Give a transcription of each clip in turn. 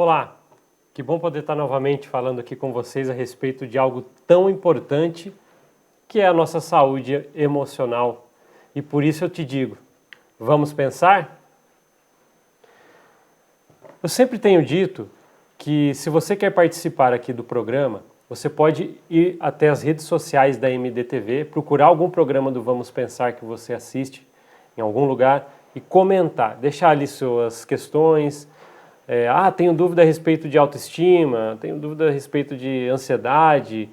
Olá, que bom poder estar novamente falando aqui com vocês a respeito de algo tão importante que é a nossa saúde emocional. E por isso eu te digo, vamos pensar? Eu sempre tenho dito que se você quer participar aqui do programa, você pode ir até as redes sociais da MDTV, procurar algum programa do Vamos Pensar que você assiste em algum lugar e comentar, deixar ali suas questões. Tenho dúvida a respeito de autoestima, tenho dúvida a respeito de ansiedade,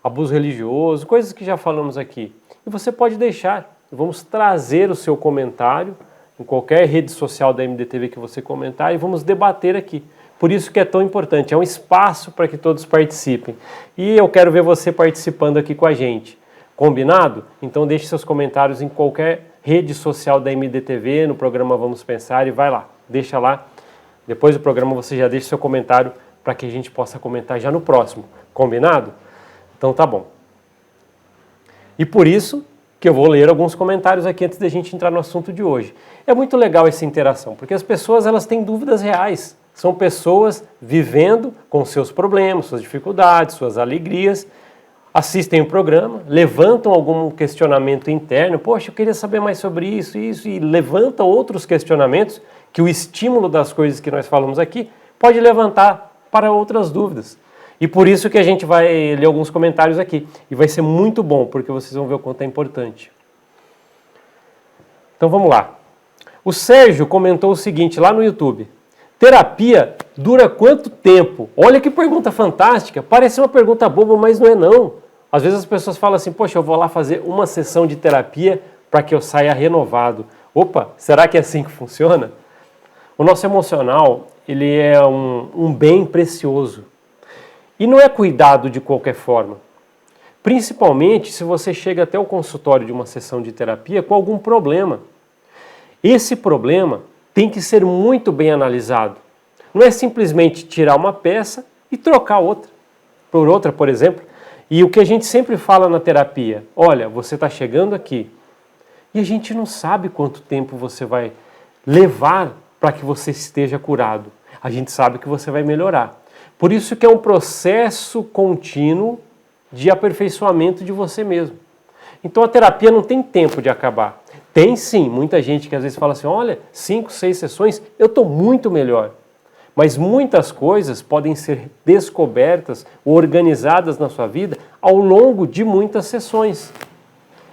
abuso religioso, coisas que já falamos aqui. E você pode deixar, vamos trazer o seu comentário em qualquer rede social da MDTV que você comentar e vamos debater aqui. Por isso que é tão importante, é um espaço para que todos participem. E eu quero ver você participando aqui com a gente. Combinado? Então deixe seus comentários em qualquer rede social da MDTV, no programa Vamos Pensar e vai lá, deixa lá. Depois do programa você já deixa seu comentário para que a gente possa comentar já no próximo. Combinado? Então tá bom. E por isso que eu vou ler alguns comentários aqui antes da gente entrar no assunto de hoje. É muito legal essa interação, porque as pessoas elas têm dúvidas reais. São pessoas vivendo com seus problemas, suas dificuldades, suas alegrias, assistem o programa, levantam algum questionamento interno, poxa, eu queria saber mais sobre isso, e levantam outros questionamentos que o estímulo das coisas que nós falamos aqui pode levantar para outras dúvidas. E por isso que a gente vai ler alguns comentários aqui. E vai ser muito bom, porque vocês vão ver o quanto é importante. Então vamos lá. O Sérgio comentou o seguinte lá no YouTube. Terapia dura quanto tempo? Olha que pergunta fantástica. Parece uma pergunta boba, mas não é não. Às vezes as pessoas falam assim, poxa, eu vou lá fazer uma sessão de terapia para que eu saia renovado. Opa, será que é assim que funciona? O nosso emocional, ele é um bem precioso. E não é cuidado de qualquer forma. Principalmente se você chega até o consultório de uma sessão de terapia com algum problema. Esse problema tem que ser muito bem analisado. Não é simplesmente tirar uma peça e trocar outra por outra, por exemplo. E o que a gente sempre fala na terapia, olha, você está chegando aqui e a gente não sabe quanto tempo você vai levar para que você esteja curado. A gente sabe que você vai melhorar. Por isso que é um processo contínuo de aperfeiçoamento de você mesmo. Então a terapia não tem tempo de acabar. Tem sim, muita gente que às vezes fala assim, olha, 5, 6 sessões, eu estou muito melhor. Mas muitas coisas podem ser descobertas ou organizadas na sua vida ao longo de muitas sessões.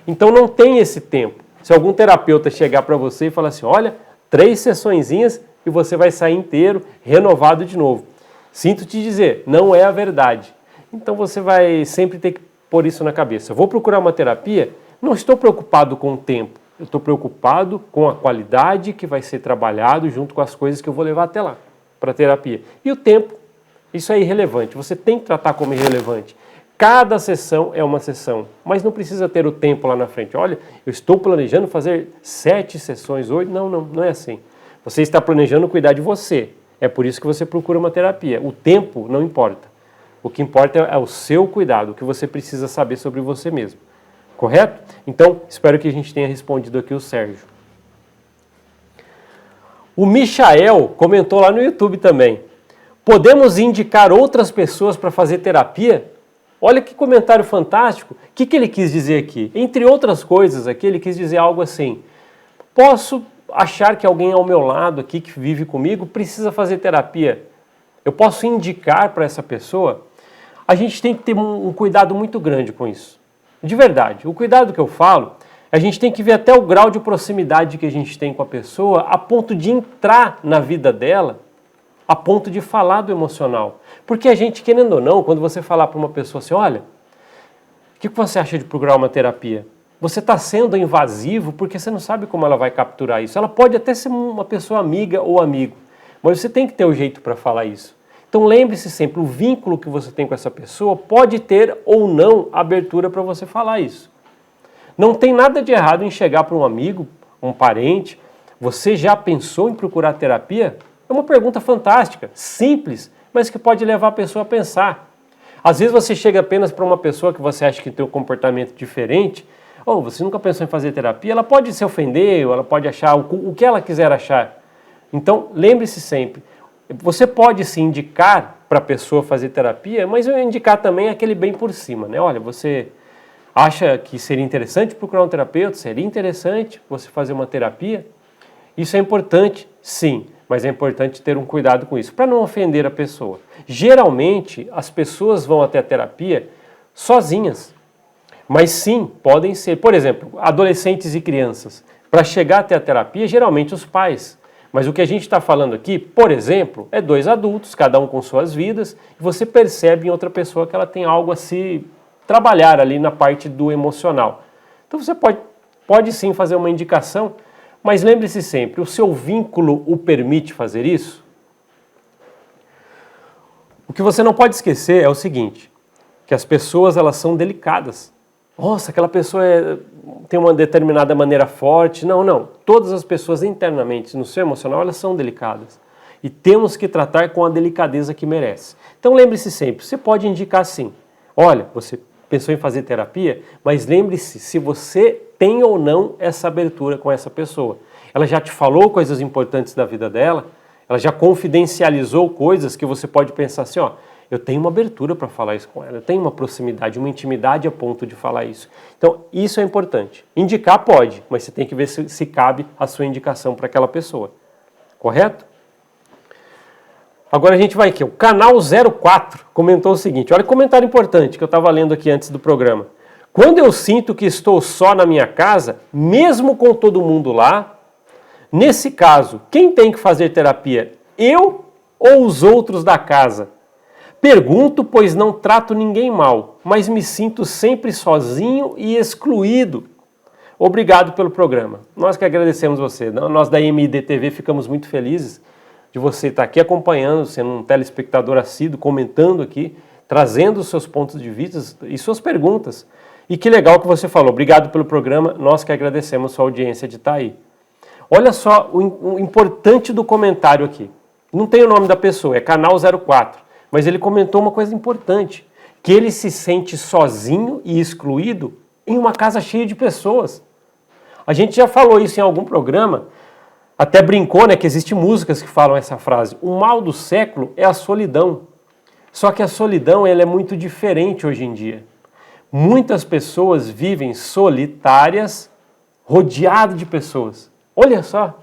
Então não tem esse tempo. Se algum terapeuta chegar para você e falar assim, olha, 3 sessõezinhas e você vai sair inteiro, renovado de novo. Sinto te dizer, não é a verdade. Então você vai sempre ter que pôr isso na cabeça. Eu vou procurar uma terapia, não estou preocupado com o tempo. Eu estou preocupado com a qualidade que vai ser trabalhado junto com as coisas que eu vou levar até lá, para a terapia. E o tempo, isso é irrelevante. Você tem que tratar como irrelevante. Cada sessão é uma sessão, mas não precisa ter o tempo lá na frente. Olha, eu estou planejando fazer 7 sessões hoje. Não é assim. Você está planejando cuidar de você. É por isso que você procura uma terapia. O tempo não importa. O que importa é o seu cuidado, o que você precisa saber sobre você mesmo. Correto? Então, espero que a gente tenha respondido aqui o Sérgio. O Michael comentou lá no YouTube também. Podemos indicar outras pessoas para fazer terapia? Olha que comentário fantástico. O que ele quis dizer aqui? Entre outras coisas aqui, ele quis dizer algo assim. Posso achar que alguém ao meu lado aqui, que vive comigo, precisa fazer terapia. Eu posso indicar para essa pessoa? A gente tem que ter um cuidado muito grande com isso. De verdade. O cuidado que eu falo, a gente tem que ver até o grau de proximidade que a gente tem com a pessoa, a ponto de entrar na vida dela, a ponto de falar do emocional. Porque a gente, querendo ou não, quando você falar para uma pessoa assim, olha, o que você acha de procurar uma terapia? Você está sendo invasivo porque você não sabe como ela vai capturar isso. Ela pode até ser uma pessoa amiga ou amigo, mas você tem que ter o jeito para falar isso. Então lembre-se sempre, o vínculo que você tem com essa pessoa pode ter ou não abertura para você falar isso. Não tem nada de errado em chegar para um amigo, um parente, você já pensou em procurar terapia? É uma pergunta fantástica, simples, mas que pode levar a pessoa a pensar. Às vezes você chega apenas para uma pessoa que você acha que tem um comportamento diferente, ou você nunca pensou em fazer terapia, ela pode se ofender, ou ela pode achar o que ela quiser achar. Então, lembre-se sempre, Você pode se indicar para a pessoa fazer terapia, mas eu indicar também aquele bem por cima, né? Olha, você acha que seria interessante procurar um terapeuta? Seria interessante você fazer uma terapia? Isso é importante, sim, mas é importante ter um cuidado com isso, para não ofender a pessoa. Geralmente, as pessoas vão até a terapia sozinhas, mas sim, podem ser, por exemplo, adolescentes e crianças. Para chegar até a terapia, geralmente os pais. Mas o que a gente está falando aqui, por exemplo, é dois adultos, cada um com suas vidas, e você percebe em outra pessoa que ela tem algo a se trabalhar ali na parte do emocional. Então você pode sim fazer uma indicação, mas lembre-se sempre, o seu vínculo o permite fazer isso? O que você não pode esquecer é o seguinte, que as pessoas elas são delicadas. Nossa, aquela pessoa tem uma determinada maneira forte. Não. Todas as pessoas internamente, no seu emocional, elas são delicadas. E temos que tratar com a delicadeza que merece. Então lembre-se sempre, você pode indicar sim. Olha, você pensou em fazer terapia, mas lembre-se se você tem ou não essa abertura com essa pessoa. Ela já te falou coisas importantes da vida dela, ela já confidencializou coisas que você pode pensar assim, ó, eu tenho uma abertura para falar isso com ela, eu tenho uma proximidade, uma intimidade a ponto de falar isso. Então, isso é importante. Indicar pode, mas você tem que ver se cabe a sua indicação para aquela pessoa. Correto? Agora a gente vai aqui. O canal 04 comentou o seguinte, olha que comentário importante que eu estava lendo aqui antes do programa. Quando eu sinto que estou só na minha casa, mesmo com todo mundo lá, nesse caso, quem tem que fazer terapia? Eu ou os outros da casa? Pergunto, pois não trato ninguém mal, mas me sinto sempre sozinho e excluído. Obrigado pelo programa. Nós que agradecemos você. Nós da MID TV ficamos muito felizes de você estar aqui acompanhando, sendo um telespectador assíduo, comentando aqui, trazendo os seus pontos de vista e suas perguntas. E que legal que você falou. Obrigado pelo programa. Nós que agradecemos sua audiência de estar aí. Olha só o importante do comentário aqui. Não tem o nome da pessoa, é canal 04. Mas ele comentou uma coisa importante, que ele se sente sozinho e excluído em uma casa cheia de pessoas. A gente já falou isso em algum programa, até brincou, né, que existem músicas que falam essa frase. O mal do século é a solidão. Só que a solidão ela é muito diferente hoje em dia. Muitas pessoas vivem solitárias, rodeadas de pessoas. Olha só.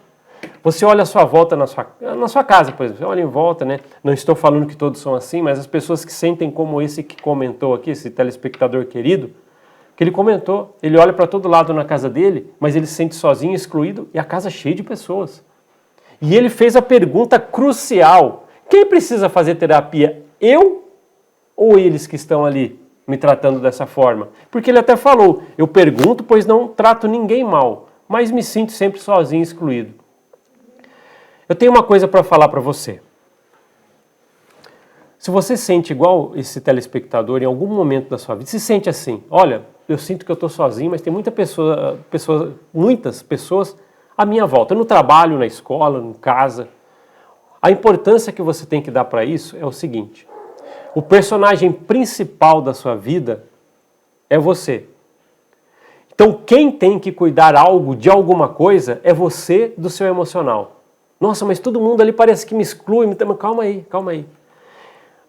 Você olha a sua volta na sua casa, por exemplo, você olha em volta, né? Não estou falando que todos são assim, mas as pessoas que sentem como esse que comentou aqui, esse telespectador querido, que ele comentou, ele olha para todo lado na casa dele, mas ele se sente sozinho, excluído, e a casa cheia de pessoas. E ele fez a pergunta crucial, quem precisa fazer terapia? Eu ou eles que estão ali me tratando dessa forma? Porque ele até falou, eu pergunto, pois não trato ninguém mal, mas me sinto sempre sozinho, excluído. Eu tenho uma coisa para falar para você. Se você sente igual esse telespectador em algum momento da sua vida, se sente assim, olha, eu sinto que eu estou sozinho, mas tem muitas pessoas à minha volta, no trabalho, na escola, em casa. A importância que você tem que dar para isso é o seguinte, o personagem principal da sua vida é você. Então quem tem que cuidar de alguma coisa é você do seu emocional. Nossa, mas todo mundo ali parece que me exclui. Calma aí.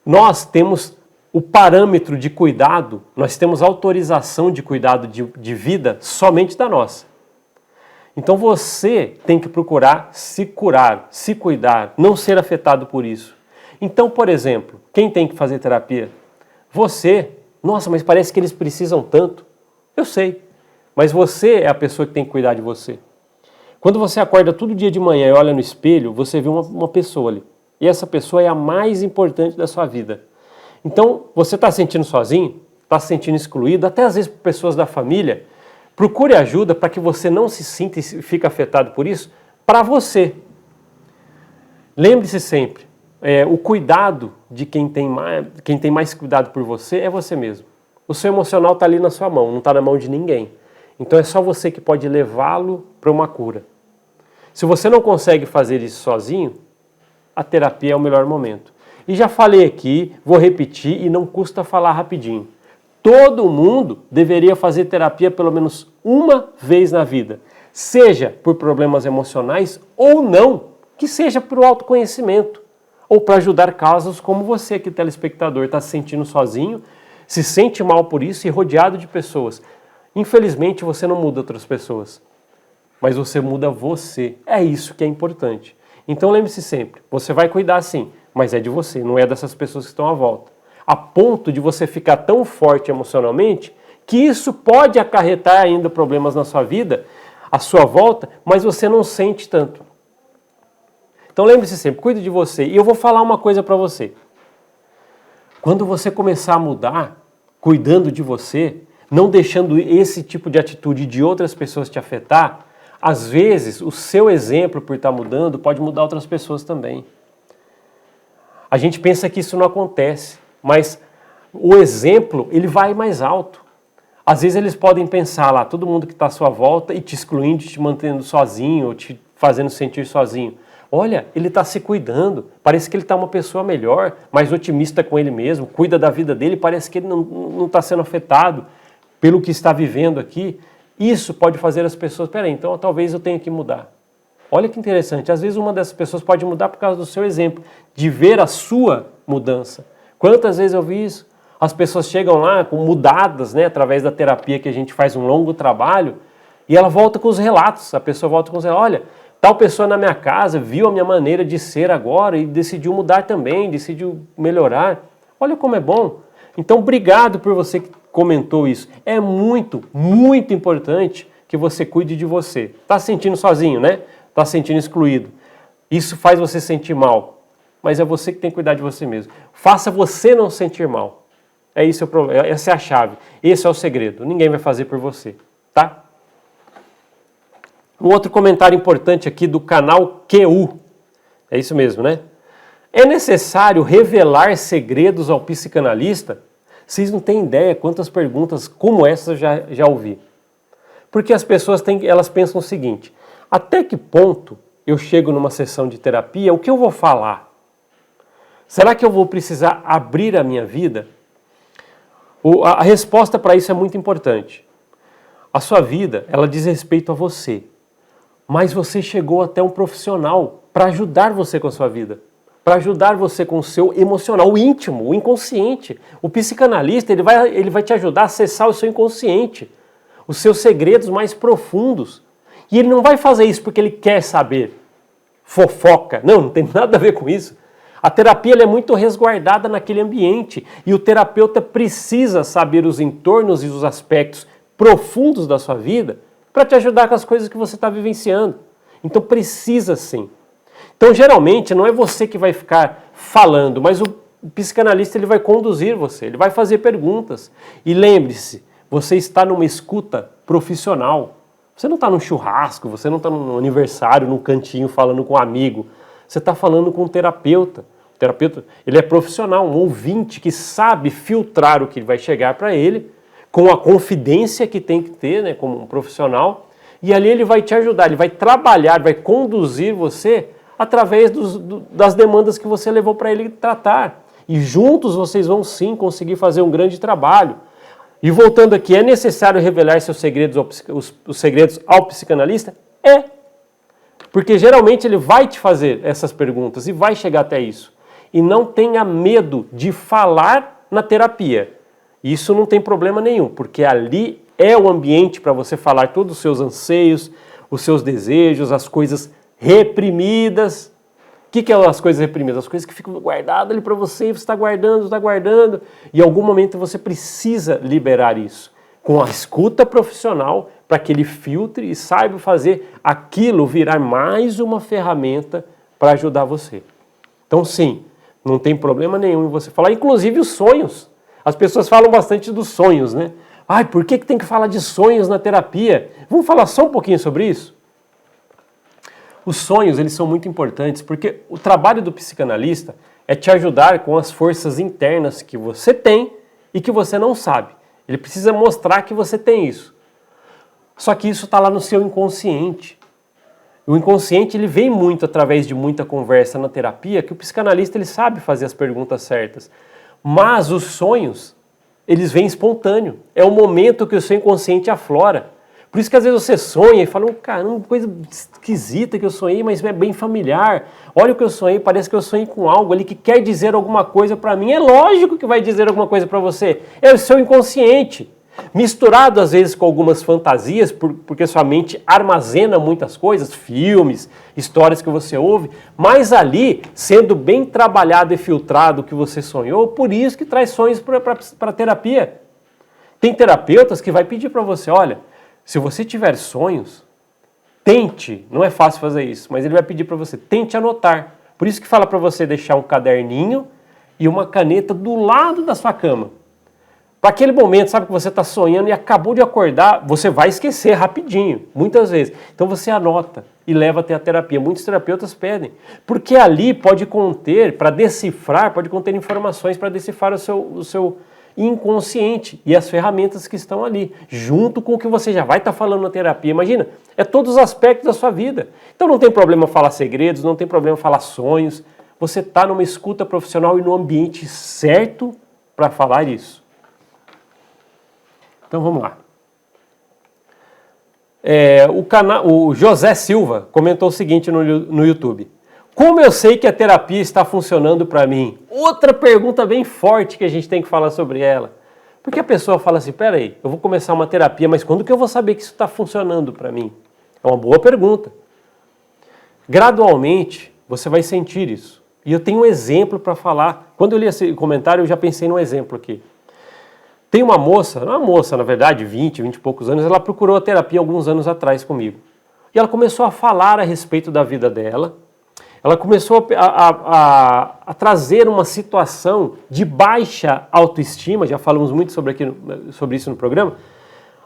Nós temos o parâmetro de cuidado, nós temos autorização de cuidado de vida somente da nossa. Então você tem que procurar se curar, se cuidar, não ser afetado por isso. Então, por exemplo, quem tem que fazer terapia? Você. Nossa, mas parece que eles precisam tanto. Eu sei, mas você é a pessoa que tem que cuidar de você. Quando você acorda todo dia de manhã e olha no espelho, você vê uma pessoa ali. E essa pessoa é a mais importante da sua vida. Então, você está se sentindo sozinho? Está se sentindo excluído? Até às vezes por pessoas da família. Procure ajuda para que você não se sinta e fique afetado por isso, para você. Lembre-se sempre, o cuidado de quem tem mais cuidado por você é você mesmo. O seu emocional está ali na sua mão, não está na mão de ninguém. Então é só você que pode levá-lo para uma cura. Se você não consegue fazer isso sozinho, a terapia é o melhor momento. E já falei aqui, vou repetir e não custa falar rapidinho. Todo mundo deveria fazer terapia pelo menos uma vez na vida. Seja por problemas emocionais ou não, que seja por autoconhecimento. ou para ajudar casos como você aqui, telespectador, está se sentindo sozinho, se sente mal por isso e rodeado de pessoas. Infelizmente você não muda outras pessoas, mas você muda você. É isso que é importante. Então lembre-se sempre, você vai cuidar sim, mas é de você, não é dessas pessoas que estão à volta. A ponto de você ficar tão forte emocionalmente que isso pode acarretar ainda problemas na sua vida, à sua volta, mas você não sente tanto. Então lembre-se sempre, cuide de você. E eu vou falar uma coisa para você. Quando você começar a mudar, cuidando de você, não deixando esse tipo de atitude de outras pessoas te afetar, às vezes o seu exemplo por estar mudando pode mudar outras pessoas também. A gente pensa que isso não acontece, mas o exemplo ele vai mais alto. Às vezes eles podem pensar lá, todo mundo que está à sua volta e te excluindo, te mantendo sozinho, ou te fazendo sentir sozinho. Olha, ele está se cuidando, parece que ele está uma pessoa melhor, mais otimista com ele mesmo, cuida da vida dele, parece que ele não está sendo afetado pelo que está vivendo aqui. Isso pode fazer as pessoas, peraí, então talvez eu tenha que mudar. Olha que interessante, às vezes uma dessas pessoas pode mudar por causa do seu exemplo, de ver a sua mudança. Quantas vezes eu vi isso? As pessoas chegam lá mudadas, né, através da terapia que a gente faz um longo trabalho, e ela volta com os relatos, a pessoa volta com os relatos, olha, tal pessoa na minha casa viu a minha maneira de ser agora e decidiu mudar também, decidiu melhorar. Olha como é bom. Então, obrigado por você que comentou isso. É muito, muito importante que você cuide de você. Está se sentindo sozinho, né? Está se sentindo excluído. Isso faz você sentir mal, mas é você que tem que cuidar de você mesmo. Faça você não sentir mal. É isso o problema, essa é a chave, esse é o segredo. Ninguém vai fazer por você, tá? Um outro comentário importante aqui do canal QU. É isso mesmo, né? É necessário revelar segredos ao psicanalista? Vocês não têm ideia quantas perguntas como essa eu já ouvi. Porque as pessoas elas pensam o seguinte, até que ponto eu chego numa sessão de terapia, o que eu vou falar? Será que eu vou precisar abrir a minha vida? A resposta para isso é muito importante. A sua vida, ela diz respeito a você. Mas você chegou até um profissional para ajudar você com a sua vida. Para ajudar você com o seu emocional, o íntimo, o inconsciente. O psicanalista, ele vai te ajudar a acessar o seu inconsciente. Os seus segredos mais profundos. E ele não vai fazer isso porque ele quer saber. Fofoca. Não tem nada a ver com isso. A terapia ela é muito resguardada naquele ambiente e o terapeuta precisa saber os entornos e os aspectos profundos da sua vida para te ajudar com as coisas que você está vivenciando. Então precisa sim. Então geralmente não é você que vai ficar falando, mas o psicanalista ele vai conduzir você, ele vai fazer perguntas. E lembre-se, você está numa escuta profissional. Você não está num churrasco, você não está num aniversário, num cantinho falando com um amigo. Você está falando com um terapeuta. O terapeuta, ele é profissional, um ouvinte que sabe filtrar o que vai chegar para ele, com a confidência que tem que ter, né, como um profissional, e ali ele vai te ajudar, ele vai trabalhar, vai conduzir você através das demandas que você levou para ele tratar. E juntos vocês vão sim conseguir fazer um grande trabalho. E voltando aqui, é necessário revelar seus segredos os segredos ao psicanalista? É. Porque geralmente ele vai te fazer essas perguntas e vai chegar até isso. E não tenha medo de falar na terapia. Isso não tem problema nenhum, porque ali é o ambiente para você falar todos os seus anseios, os seus desejos, as coisas reprimidas. O que são as coisas reprimidas? As coisas que ficam guardadas ali para você, você está guardando, e em algum momento você precisa liberar isso. Com a escuta profissional, para que ele filtre e saiba fazer aquilo virar mais uma ferramenta para ajudar você. Então sim, não tem problema nenhum em você falar, inclusive os sonhos. As pessoas falam bastante dos sonhos, né? Ai, por que tem que falar de sonhos na terapia? Vamos falar só um pouquinho sobre isso? Os sonhos, eles são muito importantes, porque o trabalho do psicanalista é te ajudar com as forças internas que você tem e que você não sabe. Ele precisa mostrar que você tem isso. Só que isso está lá no seu inconsciente. O inconsciente ele vem muito através de muita conversa na terapia, que o psicanalista ele sabe fazer as perguntas certas. Mas os sonhos, eles vêm espontâneo. É o momento que o seu inconsciente aflora. Por isso que às vezes você sonha e fala, caramba, coisa esquisita que eu sonhei, mas é bem familiar. Olha o que eu sonhei, parece que eu sonhei com algo ali que quer dizer alguma coisa para mim. É lógico que vai dizer alguma coisa para você. É o seu inconsciente. Misturado às vezes com algumas fantasias, porque sua mente armazena muitas coisas, filmes, histórias que você ouve, mas ali, sendo bem trabalhado e filtrado o que você sonhou, por isso que traz sonhos para terapia. Tem terapeutas que vai pedir para você, olha, se você tiver sonhos, tente, não é fácil fazer isso, mas ele vai pedir para você, tente anotar. Por isso que fala para você deixar um caderninho e uma caneta do lado da sua cama. Para aquele momento, sabe, que você está sonhando e acabou de acordar, você vai esquecer rapidinho, muitas vezes. Então você anota e leva até a terapia. Muitos terapeutas pedem, porque ali pode conter, para decifrar, pode conter informações para decifrar o seu inconsciente e as ferramentas que estão ali, junto com o que você já vai estar falando na terapia. Imagina, é todos os aspectos da sua vida. Então não tem problema falar segredos, não tem problema falar sonhos. Você está numa escuta profissional e no ambiente certo para falar isso. Então vamos lá. O José Silva comentou o seguinte no YouTube. Como eu sei que a terapia está funcionando para mim? Outra pergunta bem forte que a gente tem que falar sobre ela. Porque a pessoa fala assim, peraí, eu vou começar uma terapia, mas quando que eu vou saber que isso está funcionando para mim? É uma boa pergunta. Gradualmente, você vai sentir isso. E eu tenho um exemplo para falar. Quando eu li esse comentário, eu já pensei num exemplo aqui. Tem uma moça, na verdade, 20 e poucos anos, ela procurou a terapia alguns anos atrás comigo. E ela começou a falar a respeito da vida dela, ela começou a trazer uma situação de baixa autoestima, já falamos muito sobre isso no programa,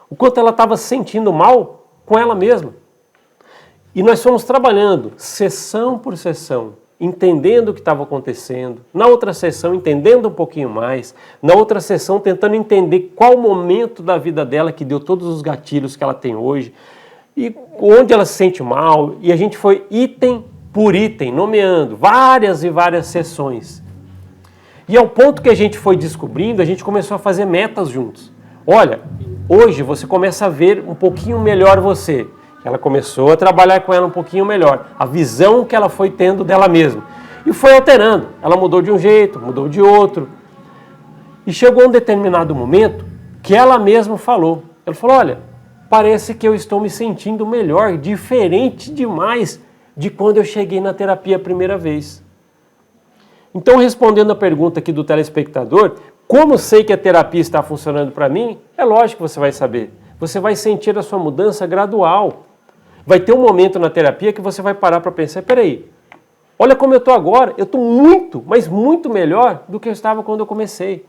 o quanto ela estava se sentindo mal com ela mesma. E nós fomos trabalhando, sessão por sessão, entendendo o que estava acontecendo, na outra sessão entendendo um pouquinho mais, na outra sessão tentando entender qual momento da vida dela que deu todos os gatilhos que ela tem hoje, e onde ela se sente mal, e a gente foi item por item, nomeando várias e várias sessões. E ao ponto que a gente foi descobrindo, a gente começou a fazer metas juntos. Olha, hoje você começa a ver um pouquinho melhor você. Ela começou a trabalhar com ela um pouquinho melhor, a visão que ela foi tendo dela mesma. E foi alterando. Ela mudou de um jeito, mudou de outro. E chegou um determinado momento que ela mesma falou. Ela falou, olha, parece que eu estou me sentindo melhor, diferente demais de quando eu cheguei na terapia a primeira vez. Então, respondendo a pergunta aqui do telespectador, como sei que a terapia está funcionando para mim? É lógico que você vai saber. Você vai sentir a sua mudança gradual. Vai ter um momento na terapia que você vai parar para pensar, peraí, olha como eu estou agora, eu estou muito, mas muito melhor do que eu estava quando eu comecei.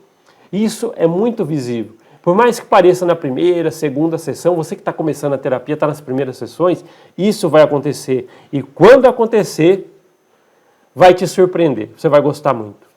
Isso é muito visível. Por mais que pareça na primeira, segunda sessão, você que está começando a terapia, está nas primeiras sessões, isso vai acontecer. E quando acontecer, vai te surpreender, você vai gostar muito.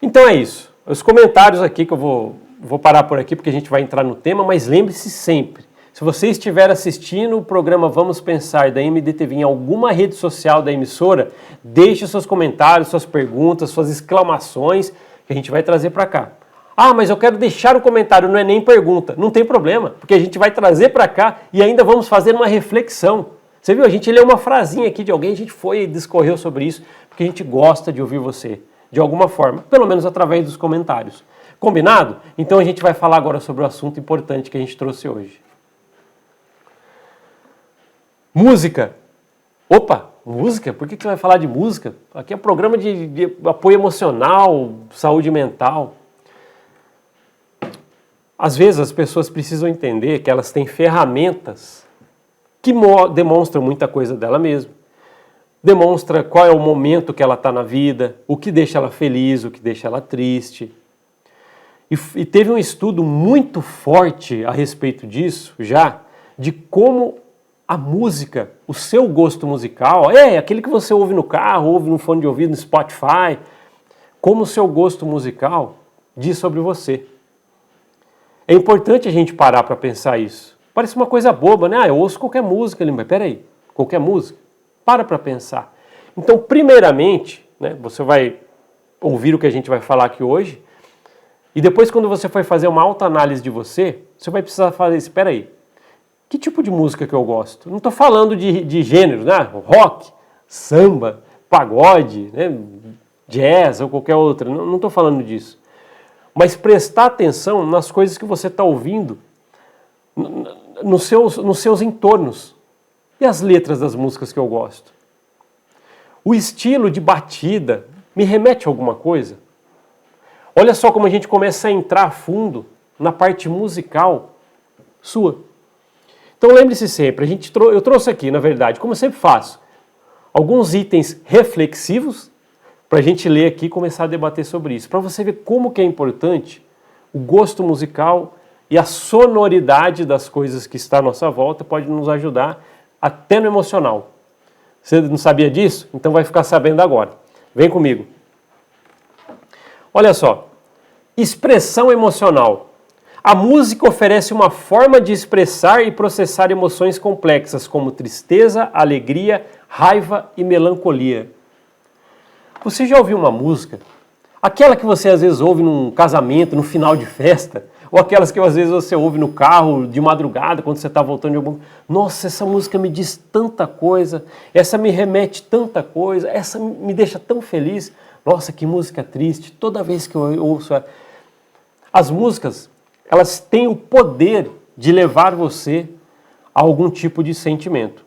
Então é isso. Os comentários aqui que eu vou parar por aqui porque a gente vai entrar no tema, mas lembre-se sempre, se você estiver assistindo o programa Vamos Pensar da MDTV em alguma rede social da emissora, deixe seus comentários, suas perguntas, suas exclamações, que a gente vai trazer para cá. Ah, mas eu quero deixar um comentário, não é nem pergunta. Não tem problema, porque a gente vai trazer para cá e ainda vamos fazer uma reflexão. Você viu? A gente leu uma frasinha aqui de alguém, a gente foi e discorreu sobre isso, porque a gente gosta de ouvir você, de alguma forma, pelo menos através dos comentários. Combinado? Então a gente vai falar agora sobre o assunto importante que a gente trouxe hoje. Música. Opa, música? Por que você vai falar de música? Aqui é um programa de apoio emocional, saúde mental. Às vezes as pessoas precisam entender que elas têm ferramentas que demonstram muita coisa dela mesma. Demonstra qual é o momento que ela está na vida, o que deixa ela feliz, o que deixa ela triste. E teve um estudo muito forte a respeito disso já, de como a música, o seu gosto musical, aquele que você ouve no carro, ouve no fone de ouvido, no Spotify, como o seu gosto musical diz sobre você. É importante a gente parar para pensar isso. Parece uma coisa boba, né? Eu ouço qualquer música, mas peraí, qualquer música? Para pensar. Então, primeiramente, né, você vai ouvir o que a gente vai falar aqui hoje, e depois quando você for fazer uma autoanálise de você, você vai precisar fazer, espera aí, que tipo de música que eu gosto? Não estou falando de gênero, né? Rock, samba, pagode, né? Jazz ou qualquer outra, não estou falando disso. Mas prestar atenção nas coisas que você está ouvindo, nos seus entornos. E as letras das músicas que eu gosto? O estilo de batida me remete a alguma coisa? Olha só como a gente começa a entrar a fundo na parte musical sua. Então lembre-se sempre, eu trouxe aqui, na verdade, como eu sempre faço, alguns itens reflexivos para a gente ler aqui e começar a debater sobre isso. Para você ver como que é importante o gosto musical e a sonoridade das coisas que está à nossa volta pode nos ajudar até no emocional. Você não sabia disso? Então vai ficar sabendo agora. Vem comigo. Olha só, expressão emocional. A música oferece uma forma de expressar e processar emoções complexas como tristeza, alegria, raiva e melancolia. Você já ouviu uma música? Aquela que você às vezes ouve num casamento, no final de festa, ou aquelas que às vezes você ouve no carro de madrugada, quando você está voltando de algum... Nossa, essa música me diz tanta coisa, essa me remete tanta coisa, essa me deixa tão feliz. Nossa, que música triste, toda vez que eu ouço... As músicas, elas têm o poder de levar você a algum tipo de sentimento.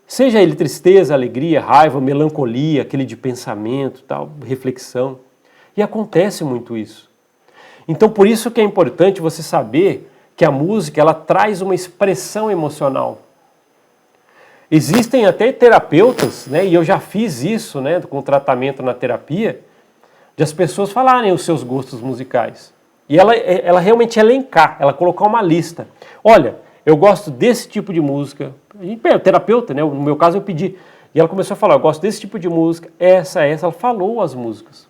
Seja ele tristeza, alegria, raiva, melancolia, aquele de pensamento, tal, reflexão. E acontece muito isso. Então por isso que é importante você saber que a música ela traz uma expressão emocional. Existem até terapeutas, né, e eu já fiz isso, né, com tratamento na terapia, de as pessoas falarem os seus gostos musicais. E ela realmente elencar, ela colocar uma lista. Olha, eu gosto desse tipo de música. O terapeuta, né, no meu caso eu pedi. E ela começou a falar, eu gosto desse tipo de música, essa. Ela falou as músicas.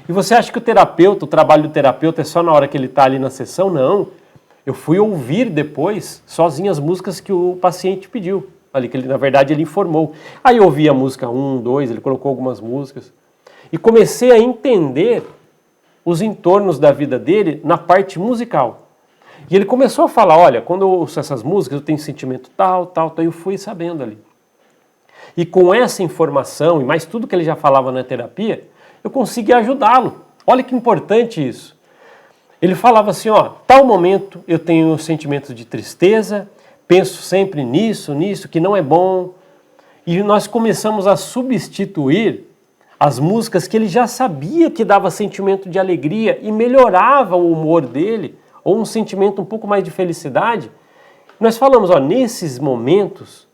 E você acha que o trabalho do terapeuta é só na hora que ele está ali na sessão? Não. Eu fui ouvir depois, sozinho, as músicas que o paciente pediu. Ali, que ele, na verdade, ele informou. Aí eu ouvi a música 1, 2, ele colocou algumas músicas. E comecei a entender os entornos da vida dele na parte musical. E ele começou a falar, olha, quando eu ouço essas músicas, eu tenho sentimento tal, eu fui sabendo ali. E com essa informação, e mais tudo que ele já falava na terapia, eu consegui ajudá-lo. Olha que importante isso. Ele falava assim, ó, tal momento eu tenho sentimentos de tristeza, penso sempre nisso, que não é bom. E nós começamos a substituir as músicas que ele já sabia que dava sentimento de alegria e melhorava o humor dele, ou um sentimento um pouco mais de felicidade. Nós falamos, ó, nesses momentos,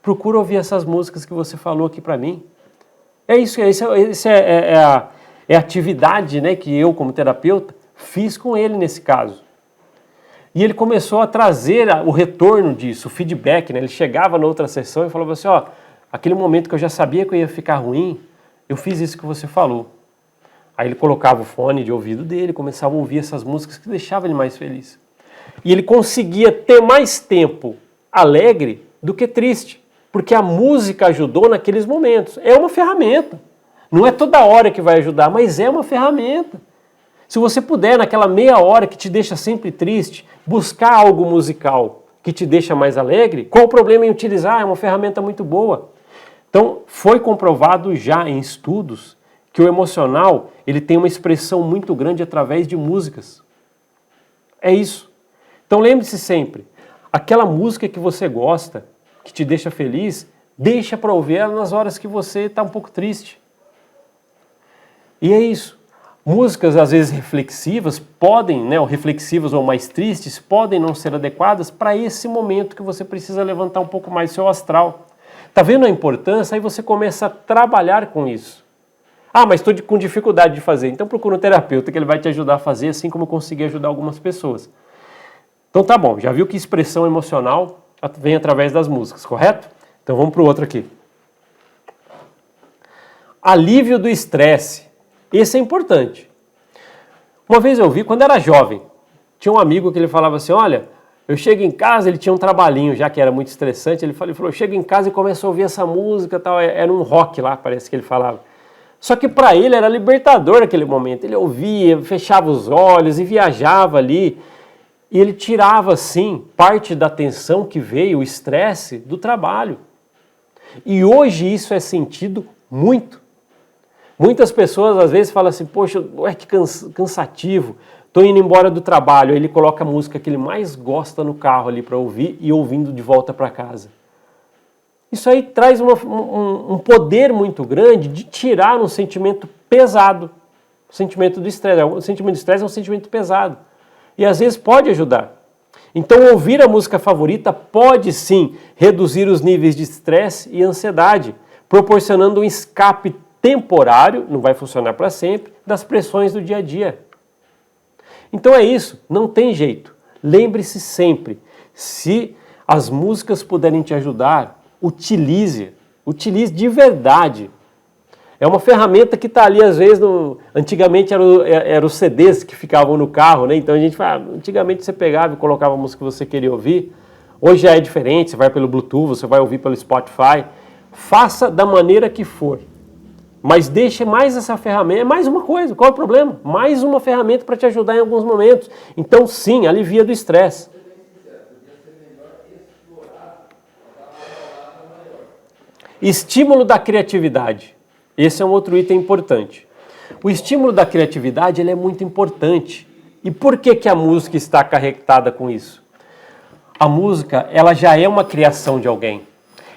procura ouvir essas músicas que você falou aqui para mim. É isso, é a atividade, né, que eu, como terapeuta, fiz com ele nesse caso. E ele começou a trazer o retorno disso, o feedback, né? Ele chegava na outra sessão e falava assim, ó, aquele momento que eu já sabia que eu ia ficar ruim, eu fiz isso que você falou. Aí ele colocava o fone de ouvido dele, começava a ouvir essas músicas que deixavam ele mais feliz. E ele conseguia ter mais tempo alegre do que triste, porque a música ajudou naqueles momentos. É uma ferramenta. Não é toda hora que vai ajudar, mas é uma ferramenta. Se você puder, naquela meia hora que te deixa sempre triste, buscar algo musical que te deixa mais alegre, qual o problema em utilizar? É uma ferramenta muito boa. Então, foi comprovado já em estudos que o emocional ele tem uma expressão muito grande através de músicas. É isso. Então lembre-se sempre, aquela música que você gosta, que te deixa feliz, deixa para ouvir ela nas horas que você está um pouco triste. E é isso. Músicas às vezes reflexivas podem, né, ou reflexivas ou mais tristes, podem não ser adequadas para esse momento que você precisa levantar um pouco mais seu astral. Tá vendo a importância? Aí você começa a trabalhar com isso. Ah, mas estou com dificuldade de fazer. Então procura um terapeuta que ele vai te ajudar a fazer, assim como eu consegui ajudar algumas pessoas. Então tá bom, já viu que expressão emocional vem através das músicas, correto? Então vamos para o outro aqui. Alívio do estresse. Esse é importante. Uma vez eu vi, quando era jovem, tinha um amigo que ele falava assim, olha, eu chego em casa, ele tinha um trabalhinho já que era muito estressante, ele falou, eu chego em casa e começo a ouvir essa música, tal, era um rock lá, parece que ele falava. Só que para ele era libertador aquele momento, ele ouvia, fechava os olhos e viajava ali. E ele tirava, sim, parte da tensão que veio, o estresse, do trabalho. E hoje isso é sentido muito. Muitas pessoas às vezes falam assim, poxa, que cansativo, estou indo embora do trabalho. Aí ele coloca a música que ele mais gosta no carro ali para ouvir e ouvindo de volta para casa. Isso aí traz um poder muito grande de tirar um sentimento pesado. O sentimento do estresse. O sentimento de estresse é um sentimento pesado. E às vezes pode ajudar. Então ouvir a música favorita pode sim reduzir os níveis de estresse e ansiedade, proporcionando um escape temporário, não vai funcionar para sempre, das pressões do dia a dia. Então é isso, não tem jeito. Lembre-se sempre, se as músicas puderem te ajudar, utilize de verdade. É uma ferramenta que está ali, às vezes, antigamente eram os CDs que ficavam no carro, né? Então a gente fala, antigamente você pegava e colocava a música que você queria ouvir. Hoje já é diferente, você vai pelo Bluetooth, você vai ouvir pelo Spotify. Faça da maneira que for. Mas deixe mais essa ferramenta, é mais uma coisa, qual é o problema? Mais uma ferramenta para te ajudar em alguns momentos. Então sim, alivia do estresse. Estímulo da criatividade. Esse é um outro item importante. O estímulo da criatividade ele é muito importante. E por que a música está acarretada com isso? A música ela já é uma criação de alguém.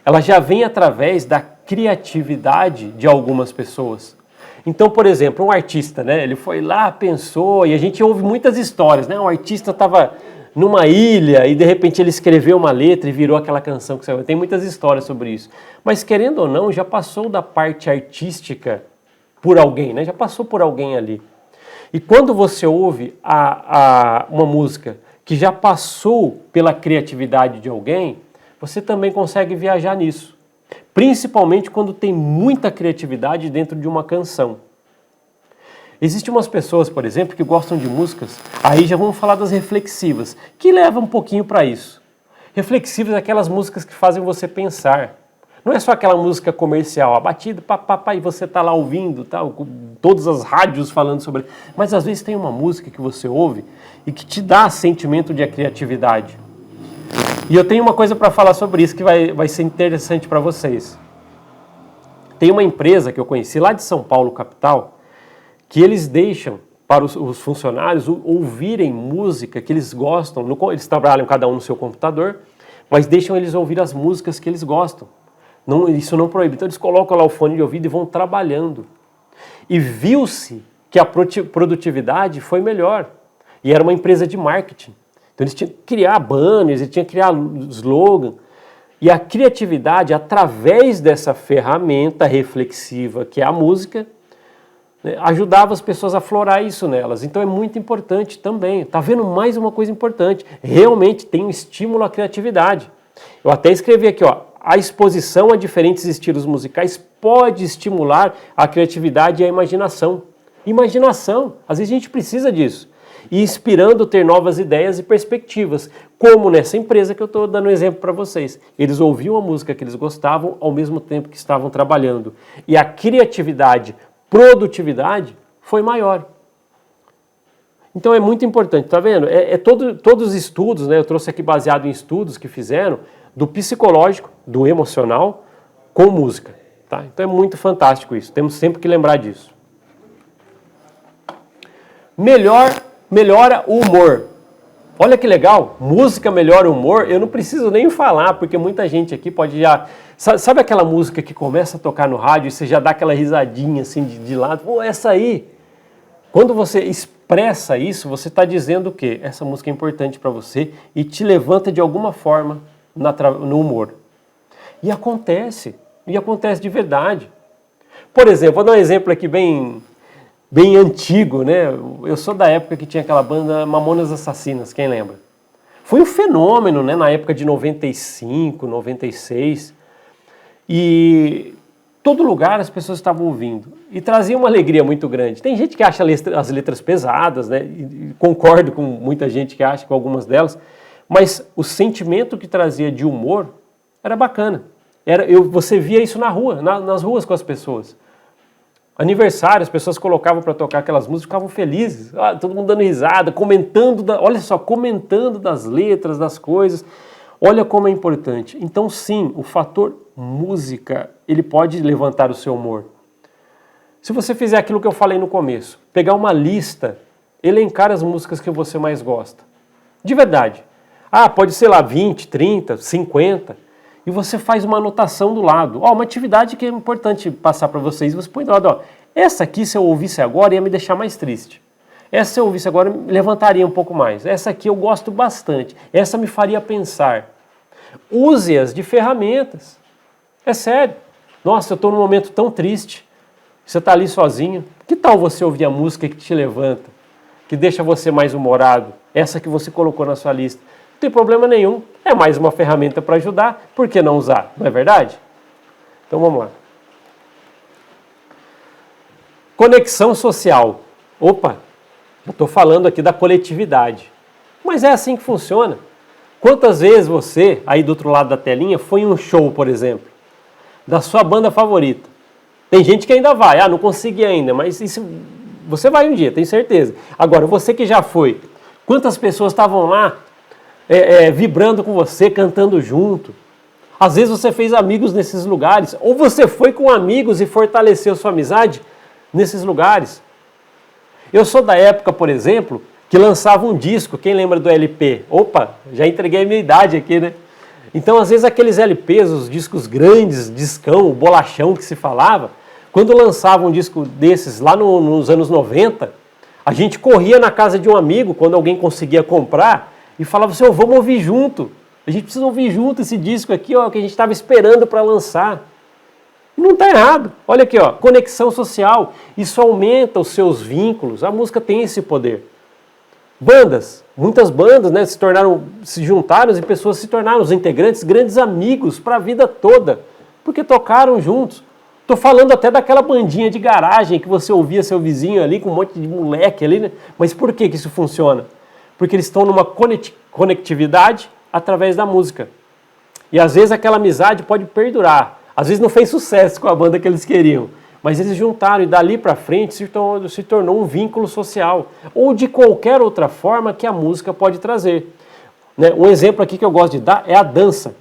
Ela já vem através da criatividade de algumas pessoas. Então, por exemplo, um artista, né? Ele foi lá, pensou, e a gente ouve muitas histórias, né? Um artista estava numa ilha e de repente ele escreveu uma letra e virou aquela canção que saiu. Tem muitas histórias sobre isso. Mas querendo ou não, já passou da parte artística por alguém, né? Já passou por alguém ali. E quando você ouve uma música que já passou pela criatividade de alguém, você também consegue viajar nisso. Principalmente quando tem muita criatividade dentro de uma canção. Existem umas pessoas, por exemplo, que gostam de músicas, aí já vamos falar das reflexivas, que levam um pouquinho para isso. Reflexivas é aquelas músicas que fazem você pensar. Não é só aquela música comercial, a batida, papapá, e você está lá ouvindo, tá, com todas as rádios falando sobre... Mas às vezes tem uma música que você ouve e que te dá sentimento de criatividade. E eu tenho uma coisa para falar sobre isso que vai ser interessante para vocês. Tem uma empresa que eu conheci lá de São Paulo, capital, que eles deixam para os funcionários ouvirem música que eles gostam. Eles trabalham cada um no seu computador, mas deixam eles ouvir as músicas que eles gostam. Não, isso não proíbe. Então eles colocam lá o fone de ouvido e vão trabalhando. E viu-se que a produtividade foi melhor. E era uma empresa de marketing. Então eles tinham que criar banners, eles tinham que criar slogan. E a criatividade, através dessa ferramenta reflexiva que é a música, ajudava as pessoas a aflorar isso nelas. Então é muito importante também. Está vendo mais uma coisa importante. Realmente tem um estímulo à criatividade. Eu até escrevi aqui, ó, a exposição a diferentes estilos musicais pode estimular a criatividade e a imaginação. Imaginação, às vezes a gente precisa disso. E inspirando ter novas ideias e perspectivas, como nessa empresa que eu estou dando um exemplo para vocês. Eles ouviam a música que eles gostavam ao mesmo tempo que estavam trabalhando. E a criatividade, produtividade foi maior. Então é muito importante, tá vendo? Todos os estudos, né? Eu trouxe aqui baseado em estudos que fizeram do psicológico, do emocional, com música. Tá? Então é muito fantástico isso, temos sempre que lembrar disso. Melhora o humor. Olha que legal, música melhora o humor, eu não preciso nem falar, porque muita gente aqui pode já... Sabe aquela música que começa a tocar no rádio e você já dá aquela risadinha assim de lado? Pô, essa aí! Quando você expressa isso, você está dizendo o quê? Essa música é importante para você e te levanta de alguma forma no humor. E acontece de verdade. Por exemplo, vou dar um exemplo aqui bem antigo, né? Eu sou da época que tinha aquela banda Mamonas Assassinas, quem lembra? Foi um fenômeno, né, na época de 95, 96. E todo lugar as pessoas estavam ouvindo. E trazia uma alegria muito grande. Tem gente que acha as letras pesadas, né? E concordo com muita gente que acha, com algumas delas. Mas o sentimento que trazia de humor era bacana. Você via isso na rua, nas ruas com as pessoas. Aniversário, as pessoas colocavam para tocar aquelas músicas, ficavam felizes, todo mundo dando risada, comentando, olha só, comentando das letras, das coisas. Olha como é importante. Então sim, o fator música, ele pode levantar o seu humor. Se você fizer aquilo que eu falei no começo, pegar uma lista, elencar as músicas que você mais gosta. De verdade. Pode ser lá 20, 30, 50. E você faz uma anotação do lado. Uma atividade que é importante passar para vocês. Você põe do lado, essa aqui se eu ouvisse agora ia me deixar mais triste. Essa se eu ouvisse agora me levantaria um pouco mais. Essa aqui eu gosto bastante. Essa me faria pensar. Use-as de ferramentas. É sério. Nossa, eu estou num momento tão triste. Você está ali sozinho. Que tal você ouvir a música que te levanta? Que deixa você mais humorado? Essa que você colocou na sua lista. Não tem problema nenhum. É mais uma ferramenta para ajudar. Por que não usar? Não é verdade? Então vamos lá. Conexão social. Opa, eu estou falando aqui da coletividade. Mas é assim que funciona. Quantas vezes você, aí do outro lado da telinha, foi em um show, por exemplo, da sua banda favorita? Tem gente que ainda vai, não consegui ainda, mas isso, você vai um dia, tenho certeza. Agora, você que já foi, quantas pessoas estavam lá vibrando com você, cantando junto? Às vezes você fez amigos nesses lugares, ou você foi com amigos e fortaleceu sua amizade nesses lugares. Eu sou da época, por exemplo, que lançava um disco, quem lembra do LP? Opa, já entreguei a minha idade aqui, né? Então, às vezes, aqueles LPs, os discos grandes, discão, bolachão que se falava, quando lançava um disco desses lá nos anos 90, a gente corria na casa de um amigo, quando alguém conseguia comprar, e falava assim, vamos ouvir junto. A gente precisa ouvir junto esse disco aqui, que a gente estava esperando para lançar. E não está errado. Olha aqui, conexão social. Isso aumenta os seus vínculos. A música tem esse poder. Bandas, muitas bandas, né, se juntaram e pessoas se tornaram os integrantes grandes amigos para a vida toda, porque tocaram juntos. Estou falando até daquela bandinha de garagem que você ouvia seu vizinho ali com um monte de moleque ali, né? Mas por que isso funciona? Porque eles estão numa conectividade através da música. E às vezes aquela amizade pode perdurar. Às vezes não fez sucesso com a banda que eles queriam, mas eles juntaram e dali para frente se tornou um vínculo social, ou de qualquer outra forma que a música pode trazer. Né? Um exemplo aqui que eu gosto de dar é a dança.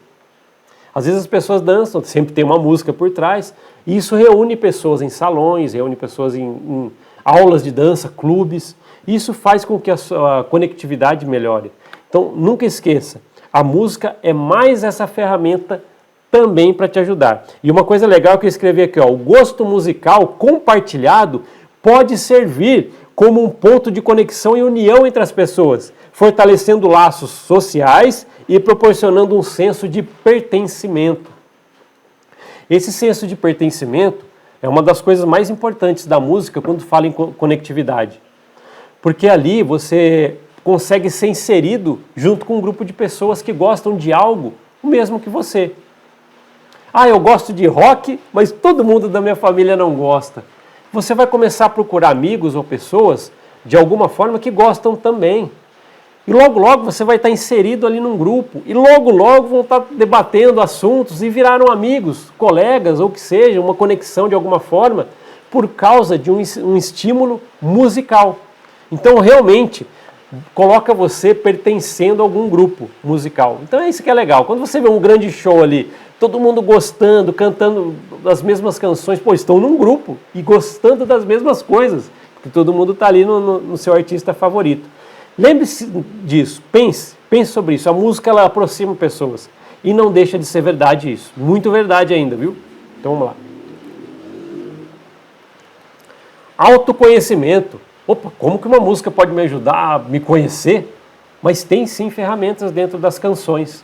Às vezes as pessoas dançam, sempre tem uma música por trás, e isso reúne pessoas em salões, reúne pessoas em aulas de dança, clubes, e isso faz com que a sua conectividade melhore. Então nunca esqueça, a música é mais essa ferramenta também para te ajudar. E uma coisa legal que eu escrevi aqui, o gosto musical compartilhado pode servir como um ponto de conexão e união entre as pessoas, fortalecendo laços sociais e proporcionando um senso de pertencimento. Esse senso de pertencimento é uma das coisas mais importantes da música quando fala em conectividade. Porque ali você consegue ser inserido junto com um grupo de pessoas que gostam de algo o mesmo que você. Eu gosto de rock, mas todo mundo da minha família não gosta. Você vai começar a procurar amigos ou pessoas, de alguma forma, que gostam também. E logo, logo você vai estar inserido ali num grupo. E logo, logo vão estar debatendo assuntos e viraram amigos, colegas, ou que seja, uma conexão de alguma forma, por causa de um estímulo musical. Então, realmente, coloca você pertencendo a algum grupo musical. Então é isso que é legal. Quando você vê um grande show ali, todo mundo gostando, cantando as mesmas canções, estão num grupo e gostando das mesmas coisas, porque todo mundo está ali no seu artista favorito. Lembre-se disso, pense sobre isso. A música, ela aproxima pessoas e não deixa de ser verdade isso. Muito verdade ainda, viu? Então vamos lá. Autoconhecimento. Como que uma música pode me ajudar a me conhecer? Mas tem sim ferramentas dentro das canções.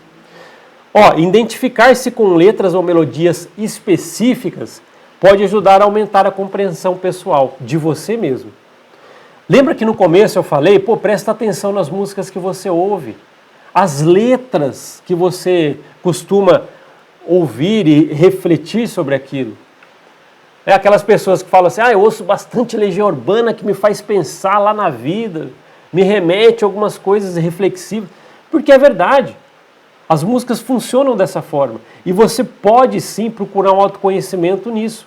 Identificar-se com letras ou melodias específicas pode ajudar a aumentar a compreensão pessoal de você mesmo. Lembra que no começo eu falei, presta atenção nas músicas que você ouve, as letras que você costuma ouvir e refletir sobre aquilo. É aquelas pessoas que falam assim, eu ouço bastante Legião Urbana que me faz pensar lá na vida, me remete a algumas coisas reflexivas, porque é verdade. As músicas funcionam dessa forma e você pode sim procurar um autoconhecimento nisso.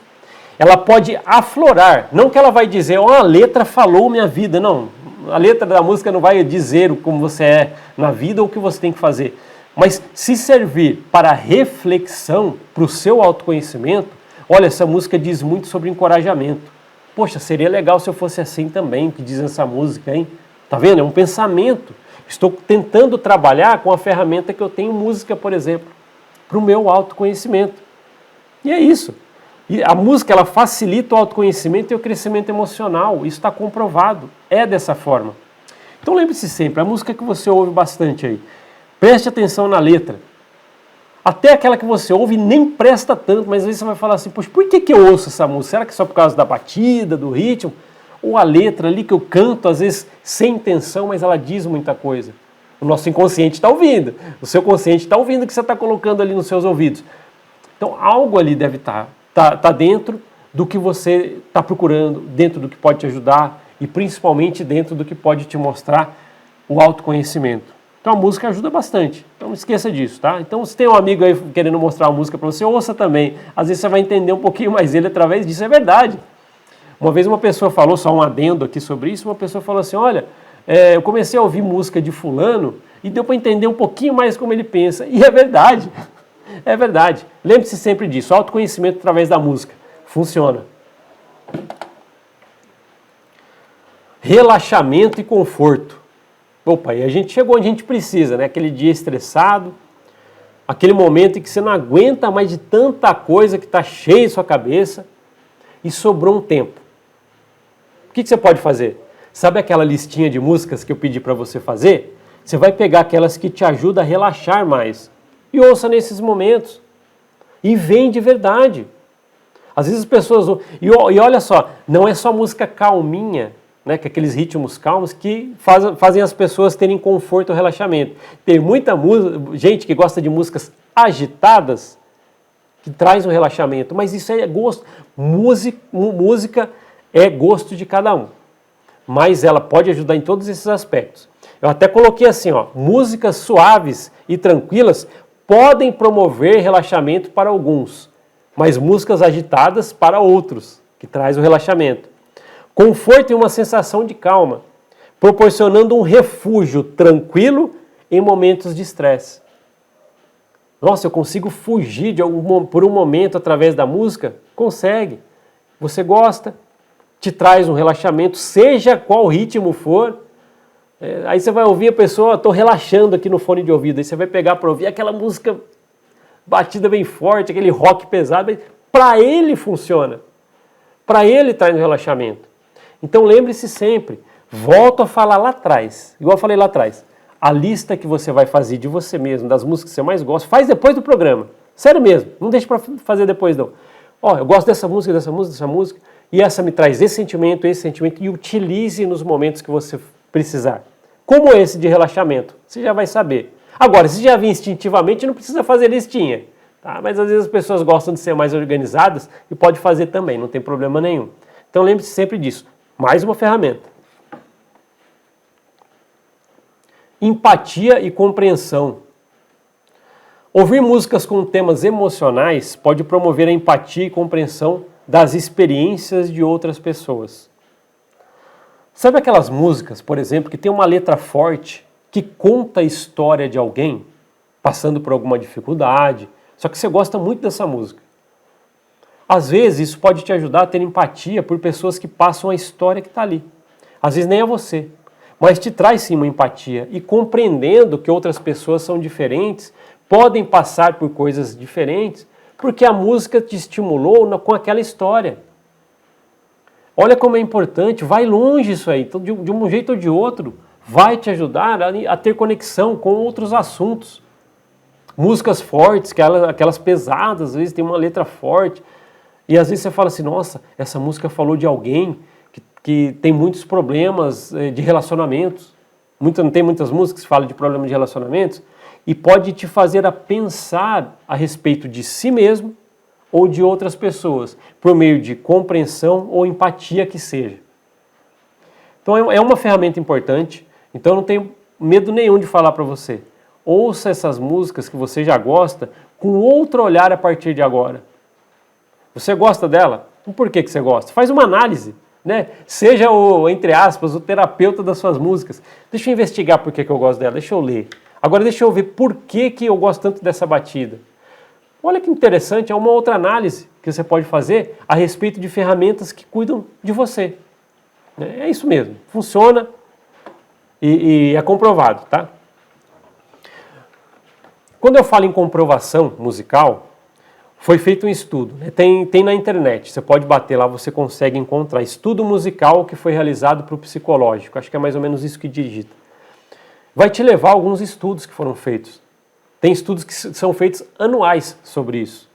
ela pode aflorar, não que ela vai dizer, a letra falou minha vida, não. A letra da música não vai dizer como você é na vida ou o que você tem que fazer. Mas se servir para reflexão, para o seu autoconhecimento, olha, essa música diz muito sobre encorajamento. Poxa, seria legal se eu fosse assim também, que diz essa música, hein? Tá vendo? É um pensamento. Estou tentando trabalhar com a ferramenta que eu tenho, música, por exemplo, para o meu autoconhecimento. E é isso. E a música, ela facilita o autoconhecimento e o crescimento emocional. Isso está comprovado. É dessa forma. Então lembre-se sempre, a música que você ouve bastante aí, preste atenção na letra. Até aquela que você ouve e nem presta tanto, mas aí você vai falar assim, poxa, por que eu ouço essa música? Será que é só por causa da batida, do ritmo? Ou a letra ali que eu canto, às vezes sem intenção, mas ela diz muita coisa. O nosso inconsciente está ouvindo, o seu consciente está ouvindo o que você está colocando ali nos seus ouvidos. Então algo ali deve estar dentro do que você está procurando, dentro do que pode te ajudar e principalmente dentro do que pode te mostrar o autoconhecimento. Então a música ajuda bastante, então não esqueça disso, tá? Então se tem um amigo aí querendo mostrar uma música para você, ouça também. Às vezes você vai entender um pouquinho mais ele através disso, é verdade. Uma vez uma pessoa falou, só um adendo aqui sobre isso, uma pessoa falou assim, olha, eu comecei a ouvir música de fulano e deu para entender um pouquinho mais como ele pensa. E é verdade, é verdade. Lembre-se sempre disso, autoconhecimento através da música, funciona. Relaxamento e conforto. Opa, e a gente chegou onde a gente precisa, né? Aquele dia estressado, aquele momento em que você não aguenta mais de tanta coisa que está cheia em sua cabeça e sobrou um tempo. O que você pode fazer? Sabe aquela listinha de músicas que eu pedi para você fazer? Você vai pegar aquelas que te ajudam a relaxar mais e ouça nesses momentos. E vem de verdade. Às vezes as pessoas... E olha só, não é só música calminha, né, que aqueles ritmos calmos que fazem as pessoas terem conforto e relaxamento. Tem muita gente que gosta de músicas agitadas que traz um relaxamento, mas isso é gosto. Música é gosto de cada um, mas ela pode ajudar em todos esses aspectos. Eu até coloquei assim, ó, músicas suaves e tranquilas podem promover relaxamento para alguns, mas músicas agitadas para outros, que traz o relaxamento. Conforto e uma sensação de calma, proporcionando um refúgio tranquilo em momentos de estresse. Nossa, eu consigo fugir por um momento através da música? Consegue. Você gosta, te traz um relaxamento, seja qual ritmo for. Aí você vai ouvir a pessoa, estou relaxando aqui no fone de ouvido, aí você vai pegar para ouvir aquela música batida bem forte, aquele rock pesado, para ele funciona. Para ele traz um relaxamento. Então lembre-se sempre, volto a falar lá atrás, igual eu falei lá atrás, a lista que você vai fazer de você mesmo, das músicas que você mais gosta, faz depois do programa. Sério mesmo, não deixe para fazer depois não. Ó, eu gosto dessa música, e essa me traz esse sentimento, e utilize nos momentos que você precisar. Como esse de relaxamento, você já vai saber. Agora, se já vir instintivamente, não precisa fazer listinha. Tá? Mas às vezes as pessoas gostam de ser mais organizadas e pode fazer também, não tem problema nenhum. Então lembre-se sempre disso. Mais uma ferramenta. Empatia e compreensão. Ouvir músicas com temas emocionais pode promover a empatia e compreensão das experiências de outras pessoas. Sabe aquelas músicas, por exemplo, que tem uma letra forte, que conta a história de alguém passando por alguma dificuldade, só que você gosta muito dessa música. Às vezes isso pode te ajudar a ter empatia por pessoas que passam a história que está ali. Às vezes nem é você, mas te traz sim uma empatia. E compreendendo que outras pessoas são diferentes, podem passar por coisas diferentes, porque a música te estimulou com aquela história. Olha como é importante, vai longe isso aí. Então, de um jeito ou de outro, vai te ajudar a ter conexão com outros assuntos. Músicas fortes, aquelas pesadas, às vezes tem uma letra forte. E às vezes você fala assim, nossa, essa música falou de alguém que tem muitos problemas de relacionamentos. Não tem muitas músicas que falam de problemas de relacionamentos? E pode te fazer a pensar a respeito de si mesmo ou de outras pessoas, por meio de compreensão ou empatia que seja. Então é uma ferramenta importante, então eu não tenho medo nenhum de falar para você. Ouça essas músicas que você já gosta com outro olhar a partir de agora. Você gosta dela? Por que você gosta? Faz uma análise, né? Seja o, entre aspas, o terapeuta das suas músicas. Deixa eu investigar por que eu gosto dela, deixa eu ler. Agora deixa eu ver por que eu gosto tanto dessa batida. Olha que interessante, é uma outra análise que você pode fazer a respeito de ferramentas que cuidam de você. É isso mesmo, funciona e é comprovado, tá? Quando eu falo em comprovação musical, foi feito um estudo, né? Tem na internet, você pode bater lá, você consegue encontrar estudo musical que foi realizado para o psicológico, acho que é mais ou menos isso que digita. Vai te levar a alguns estudos que foram feitos. Tem estudos que são feitos anuais sobre isso.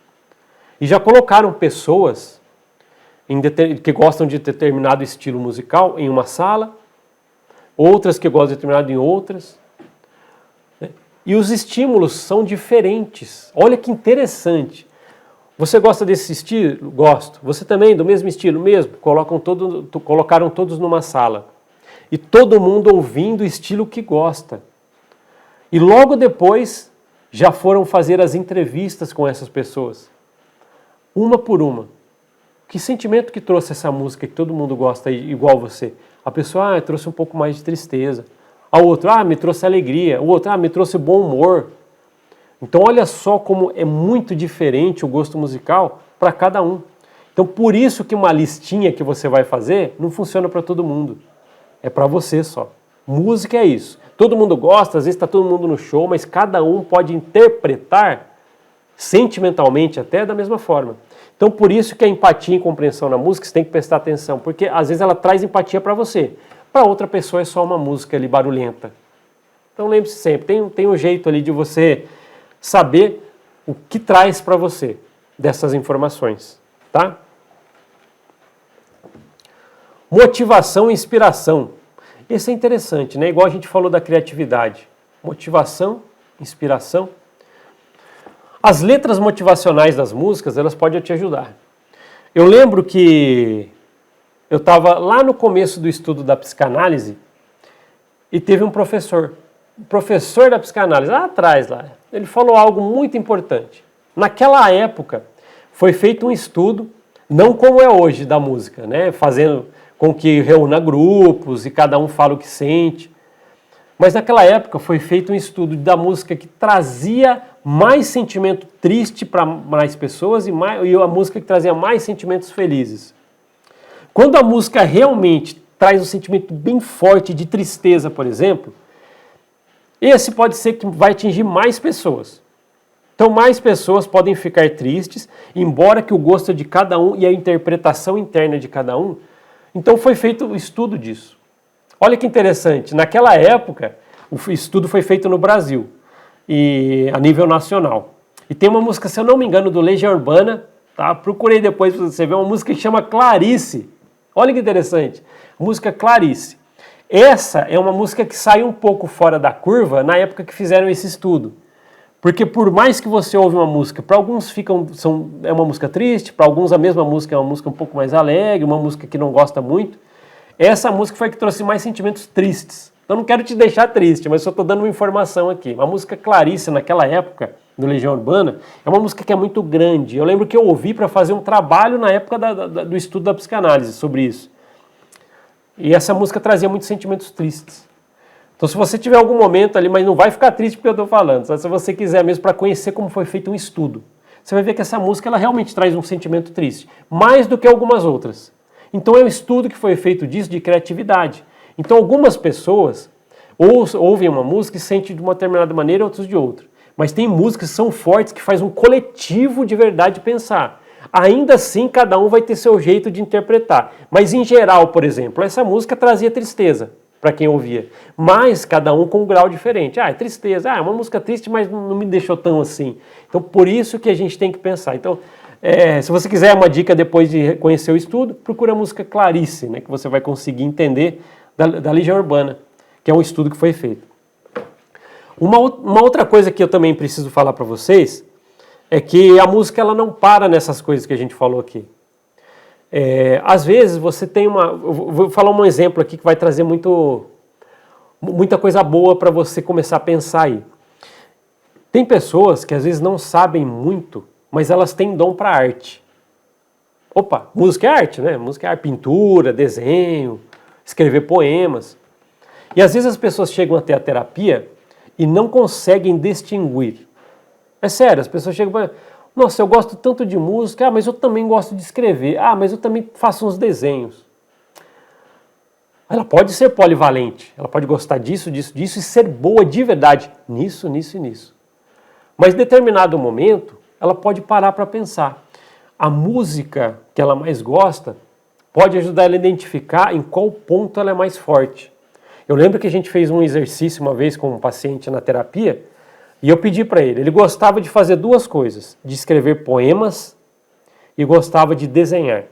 E já colocaram pessoas que gostam de determinado estilo musical em uma sala, outras que gostam de determinado em outras. E os estímulos são diferentes. Olha que interessante. Você gosta desse estilo? Gosto. Você também, do mesmo estilo? Mesmo. Colocaram todos numa sala. E todo mundo ouvindo o estilo que gosta. E logo depois já foram fazer as entrevistas com essas pessoas. Uma por uma. Que sentimento que trouxe essa música que todo mundo gosta igual você? A pessoa, trouxe um pouco mais de tristeza. A outra, me trouxe alegria. O outro, me trouxe bom humor. Então olha só como é muito diferente o gosto musical para cada um. Então por isso que uma listinha que você vai fazer não funciona para todo mundo. É para você só. Música é isso. Todo mundo gosta, às vezes está todo mundo no show, mas cada um pode interpretar sentimentalmente até da mesma forma. Então por isso que a empatia e compreensão na música você tem que prestar atenção, porque às vezes ela traz empatia para você. Para outra pessoa é só uma música ali barulhenta. Então lembre-se sempre, tem um jeito ali de você saber o que traz para você dessas informações, tá? Motivação e inspiração. Esse é interessante, né? Igual a gente falou da criatividade. Motivação, inspiração. As letras motivacionais das músicas, elas podem te ajudar. Eu lembro que eu estava lá no começo do estudo da psicanálise e teve um professor da psicanálise, lá atrás, ele falou algo muito importante. Naquela época, foi feito um estudo, não como é hoje da música, né? Fazendo com que reúna grupos e cada um fala o que sente. Mas naquela época foi feito um estudo da música que trazia mais sentimento triste para mais pessoas e a música que trazia mais sentimentos felizes. Quando a música realmente traz um sentimento bem forte de tristeza, por exemplo, esse pode ser que vai atingir mais pessoas. Então mais pessoas podem ficar tristes, embora que o gosto de cada um e a interpretação interna de cada um. Então foi feito o estudo disso. Olha que interessante, naquela época o estudo foi feito no Brasil, e a nível nacional. E tem uma música, se eu não me engano, do Legião Urbana, tá? Procurei depois para você ver, uma música que chama Clarice. Olha que interessante, música Clarice. Essa é uma música que sai um pouco fora da curva na época que fizeram esse estudo. Porque por mais que você ouve uma música, para alguns é uma música triste, para alguns a mesma música é uma música um pouco mais alegre, uma música que não gosta muito. Essa música foi a que trouxe mais sentimentos tristes. Então não quero te deixar triste, mas só estou dando uma informação aqui. A música Clarice, naquela época, do Legião Urbana, é uma música que é muito grande. Eu lembro que eu ouvi para fazer um trabalho na época do estudo da psicanálise sobre isso. E essa música trazia muitos sentimentos tristes. Então se você tiver algum momento ali, mas não vai ficar triste porque eu estou falando, só se você quiser mesmo para conhecer como foi feito um estudo, você vai ver que essa música ela realmente traz um sentimento triste, mais do que algumas outras. Então é um estudo que foi feito disso de criatividade. Então algumas pessoas ouvem uma música e sentem de uma determinada maneira, outros de outra. Mas tem músicas que são fortes, que faz um coletivo de verdade pensar. Ainda assim, cada um vai ter seu jeito de interpretar. Mas em geral, por exemplo, essa música trazia tristeza para quem ouvia. Mas cada um com um grau diferente. É tristeza. É uma música triste, mas não me deixou tão assim. Então por isso que a gente tem que pensar. Então, se você quiser uma dica depois de conhecer o estudo, procura a música Clarice, né, que você vai conseguir entender da Legião Urbana, que é um estudo que foi feito. Uma outra coisa que eu também preciso falar para vocês é que a música ela não para nessas coisas que a gente falou aqui. Às vezes você tem eu vou falar um exemplo aqui que vai trazer muita coisa boa para você começar a pensar aí. Tem pessoas que às vezes não sabem muito, mas elas têm dom para arte. Opa, música é arte, né? Música é arte, pintura, desenho, escrever poemas. E às vezes as pessoas chegam até a terapia e não conseguem distinguir. É sério, as pessoas chegam e falam, nossa, eu gosto tanto de música, mas eu também gosto de escrever, mas eu também faço uns desenhos. Ela pode ser polivalente, ela pode gostar disso, disso, disso e ser boa de verdade nisso, nisso e nisso. Mas em determinado momento, ela pode parar para pensar. A música que ela mais gosta pode ajudar ela a identificar em qual ponto ela é mais forte. Eu lembro que a gente fez um exercício uma vez com um paciente na terapia e eu pedi para ele gostava de fazer duas coisas, de escrever poemas e gostava de desenhar.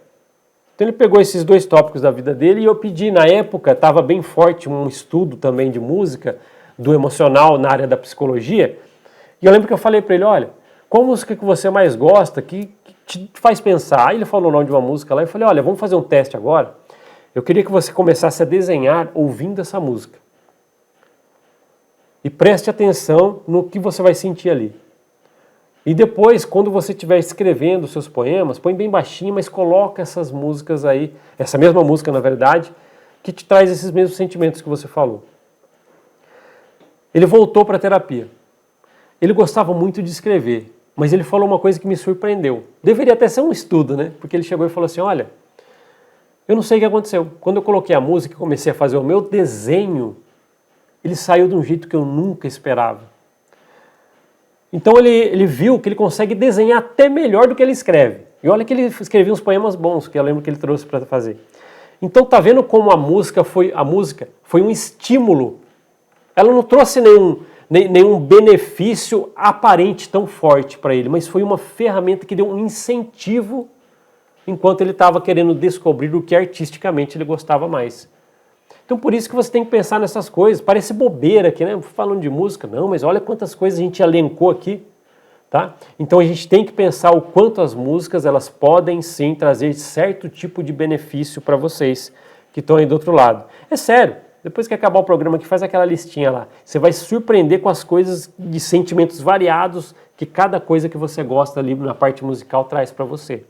Então ele pegou esses dois tópicos da vida dele e eu pedi, na época, estava bem forte um estudo também de música, do emocional na área da psicologia, e eu lembro que eu falei para ele, olha, qual música que você mais gosta, que te faz pensar? Aí ele falou o nome de uma música lá e eu falei, olha, vamos fazer um teste agora. Eu queria que você começasse a desenhar ouvindo essa música. E preste atenção no que você vai sentir ali. E depois, quando você estiver escrevendo seus poemas, põe bem baixinho, mas coloca essas músicas aí, essa mesma música, na verdade, que te traz esses mesmos sentimentos que você falou. Ele voltou para a terapia. Ele gostava muito de escrever, mas ele falou uma coisa que me surpreendeu. Deveria até ser um estudo, né? Porque ele chegou e falou assim, olha, eu não sei o que aconteceu. Quando eu coloquei a música e comecei a fazer o meu desenho, ele saiu de um jeito que eu nunca esperava. Então ele viu que ele consegue desenhar até melhor do que ele escreve. E olha que ele escrevia uns poemas bons, que eu lembro que ele trouxe para fazer. Então tá vendo como a música foi um estímulo. Ela não trouxe nenhum benefício aparente tão forte para ele, mas foi uma ferramenta que deu um incentivo enquanto ele estava querendo descobrir o que artisticamente ele gostava mais. Então por isso que você tem que pensar nessas coisas. Parece bobeira aqui, né? Falando de música, não, mas olha quantas coisas a gente elencou aqui, tá? Então a gente tem que pensar o quanto as músicas elas podem sim trazer certo tipo de benefício para vocês que estão aí do outro lado. É sério, depois que acabar o programa aqui, faz aquela listinha lá. Você vai se surpreender com as coisas de sentimentos variados que cada coisa que você gosta ali na parte musical traz para você.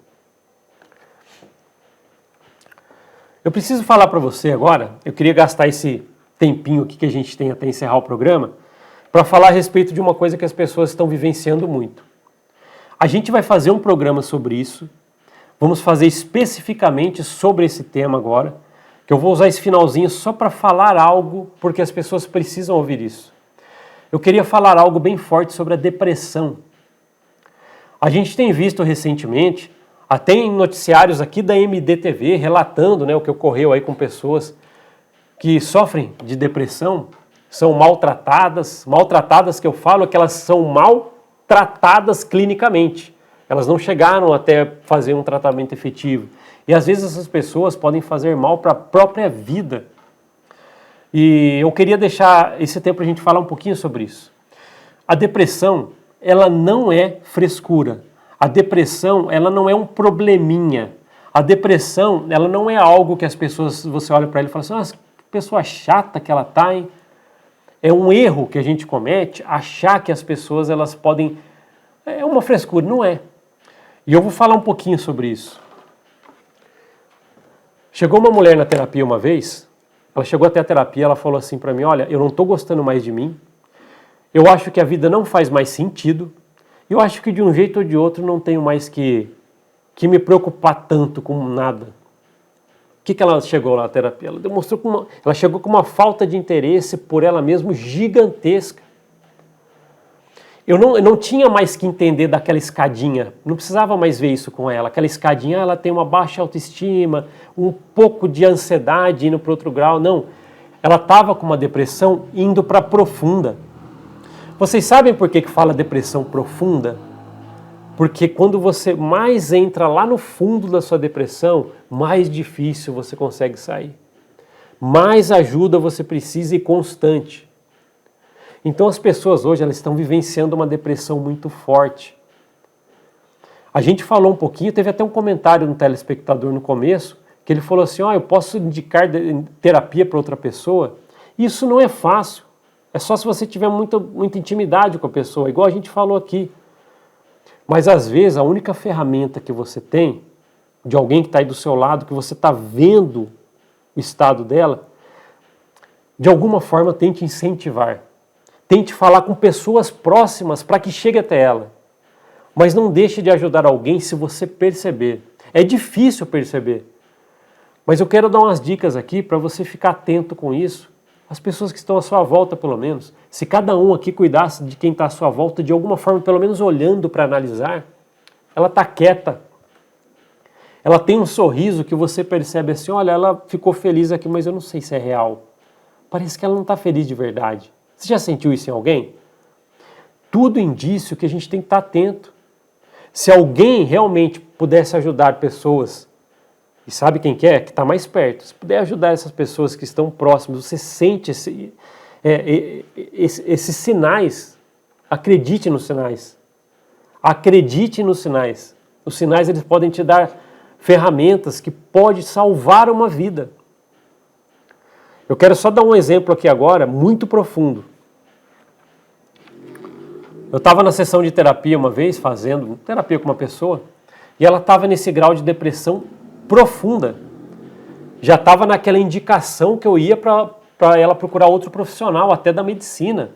Eu preciso falar para você agora, eu queria gastar esse tempinho aqui que a gente tem até encerrar o programa, para falar a respeito de uma coisa que as pessoas estão vivenciando muito. A gente vai fazer um programa sobre isso, vamos fazer especificamente sobre esse tema agora, que eu vou usar esse finalzinho só para falar algo, porque as pessoas precisam ouvir isso. Eu queria falar algo bem forte sobre a depressão. A gente tem visto recentemente, até em noticiários aqui da MDTV, relatando, né, o que ocorreu aí com pessoas que sofrem de depressão, são maltratadas que eu falo que elas são maltratadas clinicamente. Elas não chegaram até fazer um tratamento efetivo. E às vezes essas pessoas podem fazer mal para a própria vida. E eu queria deixar esse tempo para a gente falar um pouquinho sobre isso. A depressão, ela não é frescura. A depressão, ela não é um probleminha. A depressão, ela não é algo que as pessoas, você olha para ela e fala assim, nossa, que pessoa chata que ela tá, hein? É um erro que a gente comete, achar que as pessoas, elas podem... É uma frescura, não é. E eu vou falar um pouquinho sobre isso. Chegou uma mulher na terapia uma vez, ela chegou até a terapia, ela falou assim para mim, olha, eu não estou gostando mais de mim, eu acho que a vida não faz mais sentido, eu acho que de um jeito ou de outro não tenho mais que me preocupar tanto com nada. O que ela chegou lá na terapia? Ela demonstrou ela chegou com uma falta de interesse por ela mesma gigantesca. Eu não tinha mais que entender daquela escadinha, não precisava mais ver isso com ela. Aquela escadinha, ela tem uma baixa autoestima, um pouco de ansiedade indo para outro grau. Não, ela estava com uma depressão indo para profunda. Vocês sabem por que fala depressão profunda? Porque quando você mais entra lá no fundo da sua depressão, mais difícil você consegue sair. Mais ajuda você precisa e constante. Então as pessoas hoje elas estão vivenciando uma depressão muito forte. A gente falou um pouquinho, teve até um comentário no telespectador no começo, que ele falou assim, eu posso indicar terapia para outra pessoa? Isso não é fácil. É só se você tiver muita intimidade com a pessoa, igual a gente falou aqui. Mas às vezes a única ferramenta que você tem de alguém que está aí do seu lado, que você está vendo o estado dela, de alguma forma tente incentivar. Tente falar com pessoas próximas para que chegue até ela. Mas não deixe de ajudar alguém se você perceber. É difícil perceber. Mas eu quero dar umas dicas aqui para você ficar atento com isso. As pessoas que estão à sua volta, pelo menos. Se cada um aqui cuidasse de quem está à sua volta, de alguma forma, pelo menos olhando para analisar, ela está quieta. Ela tem um sorriso que você percebe assim, olha, ela ficou feliz aqui, mas eu não sei se é real. Parece que ela não está feliz de verdade. Você já sentiu isso em alguém? Tudo indício que a gente tem que estar atento. Se alguém realmente pudesse ajudar pessoas, e sabe quem que é? Que está mais perto. Se puder ajudar essas pessoas que estão próximas, você sente esses sinais, acredite nos sinais. Acredite nos sinais. Os sinais eles podem te dar ferramentas que podem salvar uma vida. Eu quero só dar um exemplo aqui agora, muito profundo. Eu estava na sessão de terapia uma vez, fazendo terapia com uma pessoa, e ela estava nesse grau de depressão profunda. Já estava naquela indicação que eu ia para ela procurar outro profissional, até da medicina.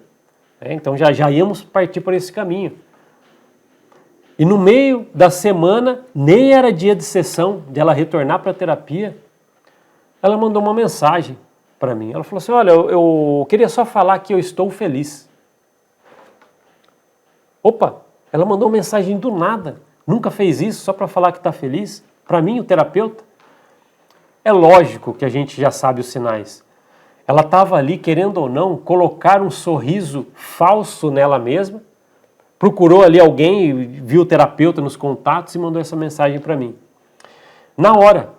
Então já íamos partir por esse caminho. E no meio da semana, nem era dia de sessão, de ela retornar para a terapia, ela mandou uma mensagem para mim. Ela falou assim, olha, eu queria só falar que eu estou feliz. Opa, ela mandou uma mensagem do nada. Nunca fez isso só para falar que está feliz? Para mim, o terapeuta. É lógico que a gente já sabe os sinais. Ela estava ali, querendo ou não, colocar um sorriso falso nela mesma, procurou ali alguém, viu o terapeuta nos contatos e mandou essa mensagem para mim. Na hora,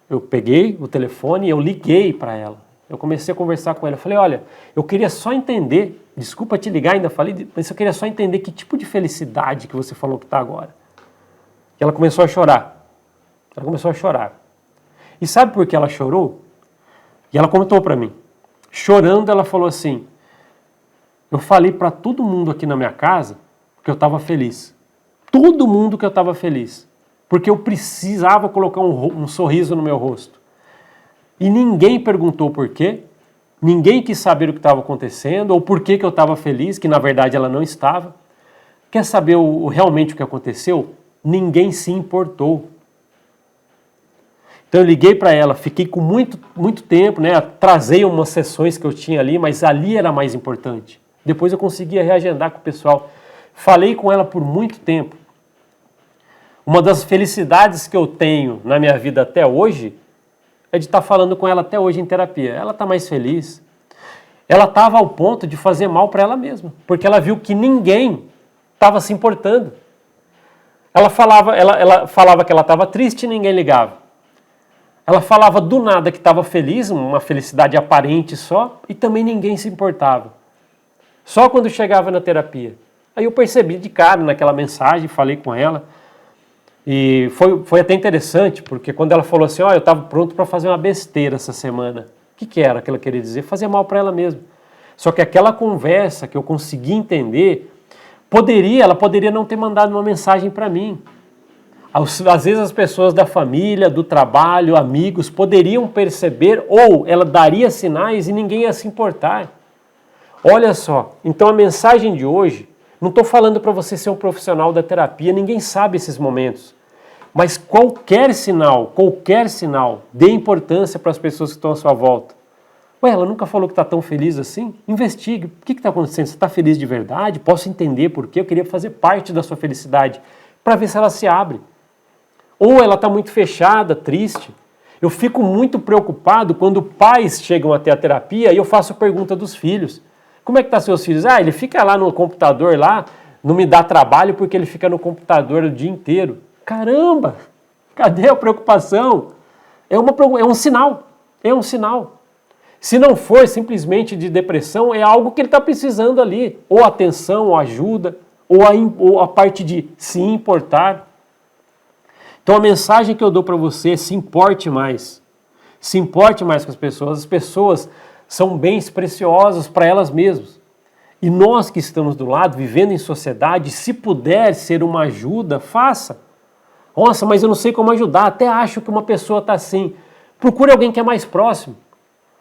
eu peguei o telefone e eu liguei para ela. Eu comecei a conversar com ela. Eu falei, olha, eu queria só entender, desculpa te ligar, ainda falei, mas eu queria só entender que tipo de felicidade que você falou que está agora. E ela começou a chorar. Ela começou a chorar. E sabe por que ela chorou? E ela contou para mim. Chorando, ela falou assim, eu falei para todo mundo aqui na minha casa que eu estava feliz. Todo mundo que eu estava feliz. Porque eu precisava colocar um sorriso no meu rosto. E ninguém perguntou por quê. Ninguém quis saber o que estava acontecendo ou por que eu estava feliz, que na verdade ela não estava. Quer saber realmente o que aconteceu? Ninguém se importou. Então eu liguei para ela, fiquei com muito tempo, né? Trazei umas sessões que eu tinha ali, mas ali era mais importante. Depois eu conseguia reagendar com o pessoal. Falei com ela por muito tempo. Uma das felicidades que eu tenho na minha vida até hoje é de estar falando com ela até hoje em terapia. Ela está mais feliz. Ela estava ao ponto de fazer mal para ela mesma, porque ela viu que ninguém estava se importando. Ela falava que ela estava triste e ninguém ligava. Ela falava do nada que estava feliz, uma felicidade aparente só, e também ninguém se importava. Só quando chegava na terapia. Aí eu percebi de cara naquela mensagem, falei com ela, e foi até interessante, porque quando ela falou assim, eu estava pronto para fazer uma besteira essa semana. O que era que ela queria dizer? Fazer mal para ela mesma. Só que aquela conversa que eu consegui entender, ela poderia não ter mandado uma mensagem para mim. Às vezes as pessoas da família, do trabalho, amigos, poderiam perceber ou ela daria sinais e ninguém ia se importar. Olha só, então a mensagem de hoje, não estou falando para você ser um profissional da terapia, ninguém sabe esses momentos. Mas qualquer sinal, dê importância para as pessoas que estão à sua volta. Ué, ela nunca falou que está tão feliz assim? Investigue, o que está acontecendo? Você está feliz de verdade? Posso entender por quê? Eu queria fazer parte da sua felicidade, para ver se ela se abre. Ou ela está muito fechada, triste. Eu fico muito preocupado quando pais chegam até a terapia e eu faço pergunta dos filhos. Como é que tá seus filhos? Ele fica lá no computador lá, não me dá trabalho porque ele fica no computador o dia inteiro. Caramba! Cadê a preocupação? É um sinal. É um sinal. Se não for simplesmente de depressão, é algo que ele está precisando ali. Ou atenção, ou ajuda, ou a parte de se importar. Então a mensagem que eu dou para você é se importe mais. Se importe mais com as pessoas. As pessoas são bens preciosos para elas mesmas. E nós que estamos do lado, vivendo em sociedade, se puder ser uma ajuda, faça. Nossa, mas eu não sei como ajudar, até acho que uma pessoa está assim. Procure alguém que é mais próximo.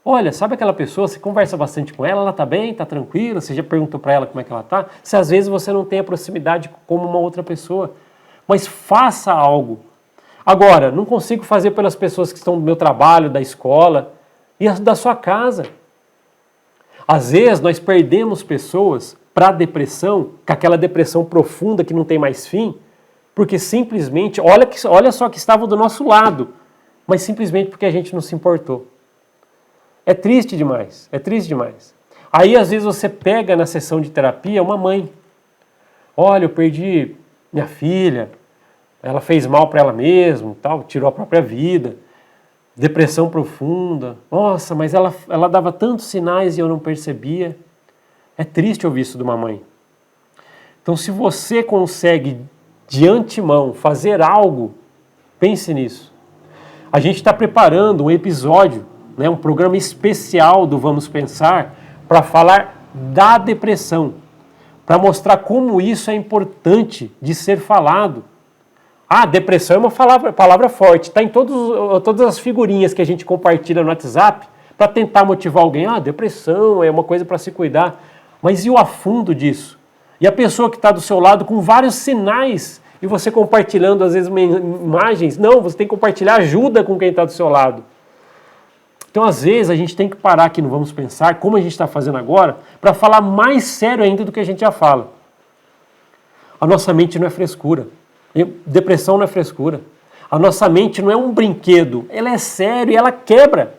Olha, sabe aquela pessoa, você conversa bastante com ela está bem, está tranquila, você já perguntou para ela como é que ela está? Se às vezes você não tem a proximidade como uma outra pessoa, mas faça algo. Agora, não consigo fazer pelas pessoas que estão do meu trabalho, da escola e da sua casa. Às vezes nós perdemos pessoas para a depressão, com aquela depressão profunda que não tem mais fim, porque simplesmente, olha só que estavam do nosso lado, mas simplesmente porque a gente não se importou. É triste demais, é triste demais. Aí às vezes você pega na sessão de terapia uma mãe. Olha, eu perdi minha filha, ela fez mal para ela mesma, tal, tirou a própria vida, depressão profunda. Nossa, mas ela dava tantos sinais e eu não percebia. É triste ouvir isso de uma mãe. Então se você consegue de antemão fazer algo, pense nisso. A gente está preparando um episódio, um programa especial do Vamos Pensar para falar da depressão, para mostrar como isso é importante de ser falado. Ah, depressão é uma palavra forte, está em todas as figurinhas que a gente compartilha no WhatsApp para tentar motivar alguém. Ah, depressão é uma coisa para se cuidar, mas e o afundo disso? E a pessoa que está do seu lado com vários sinais e você compartilhando às vezes imagens? Não, você tem que compartilhar ajuda com quem está do seu lado. Então, às vezes, a gente tem que parar aqui no Vamos Pensar, como a gente está fazendo agora, para falar mais sério ainda do que a gente já fala. A nossa mente não é frescura. Depressão não é frescura. A nossa mente não é um brinquedo. Ela é séria e ela quebra.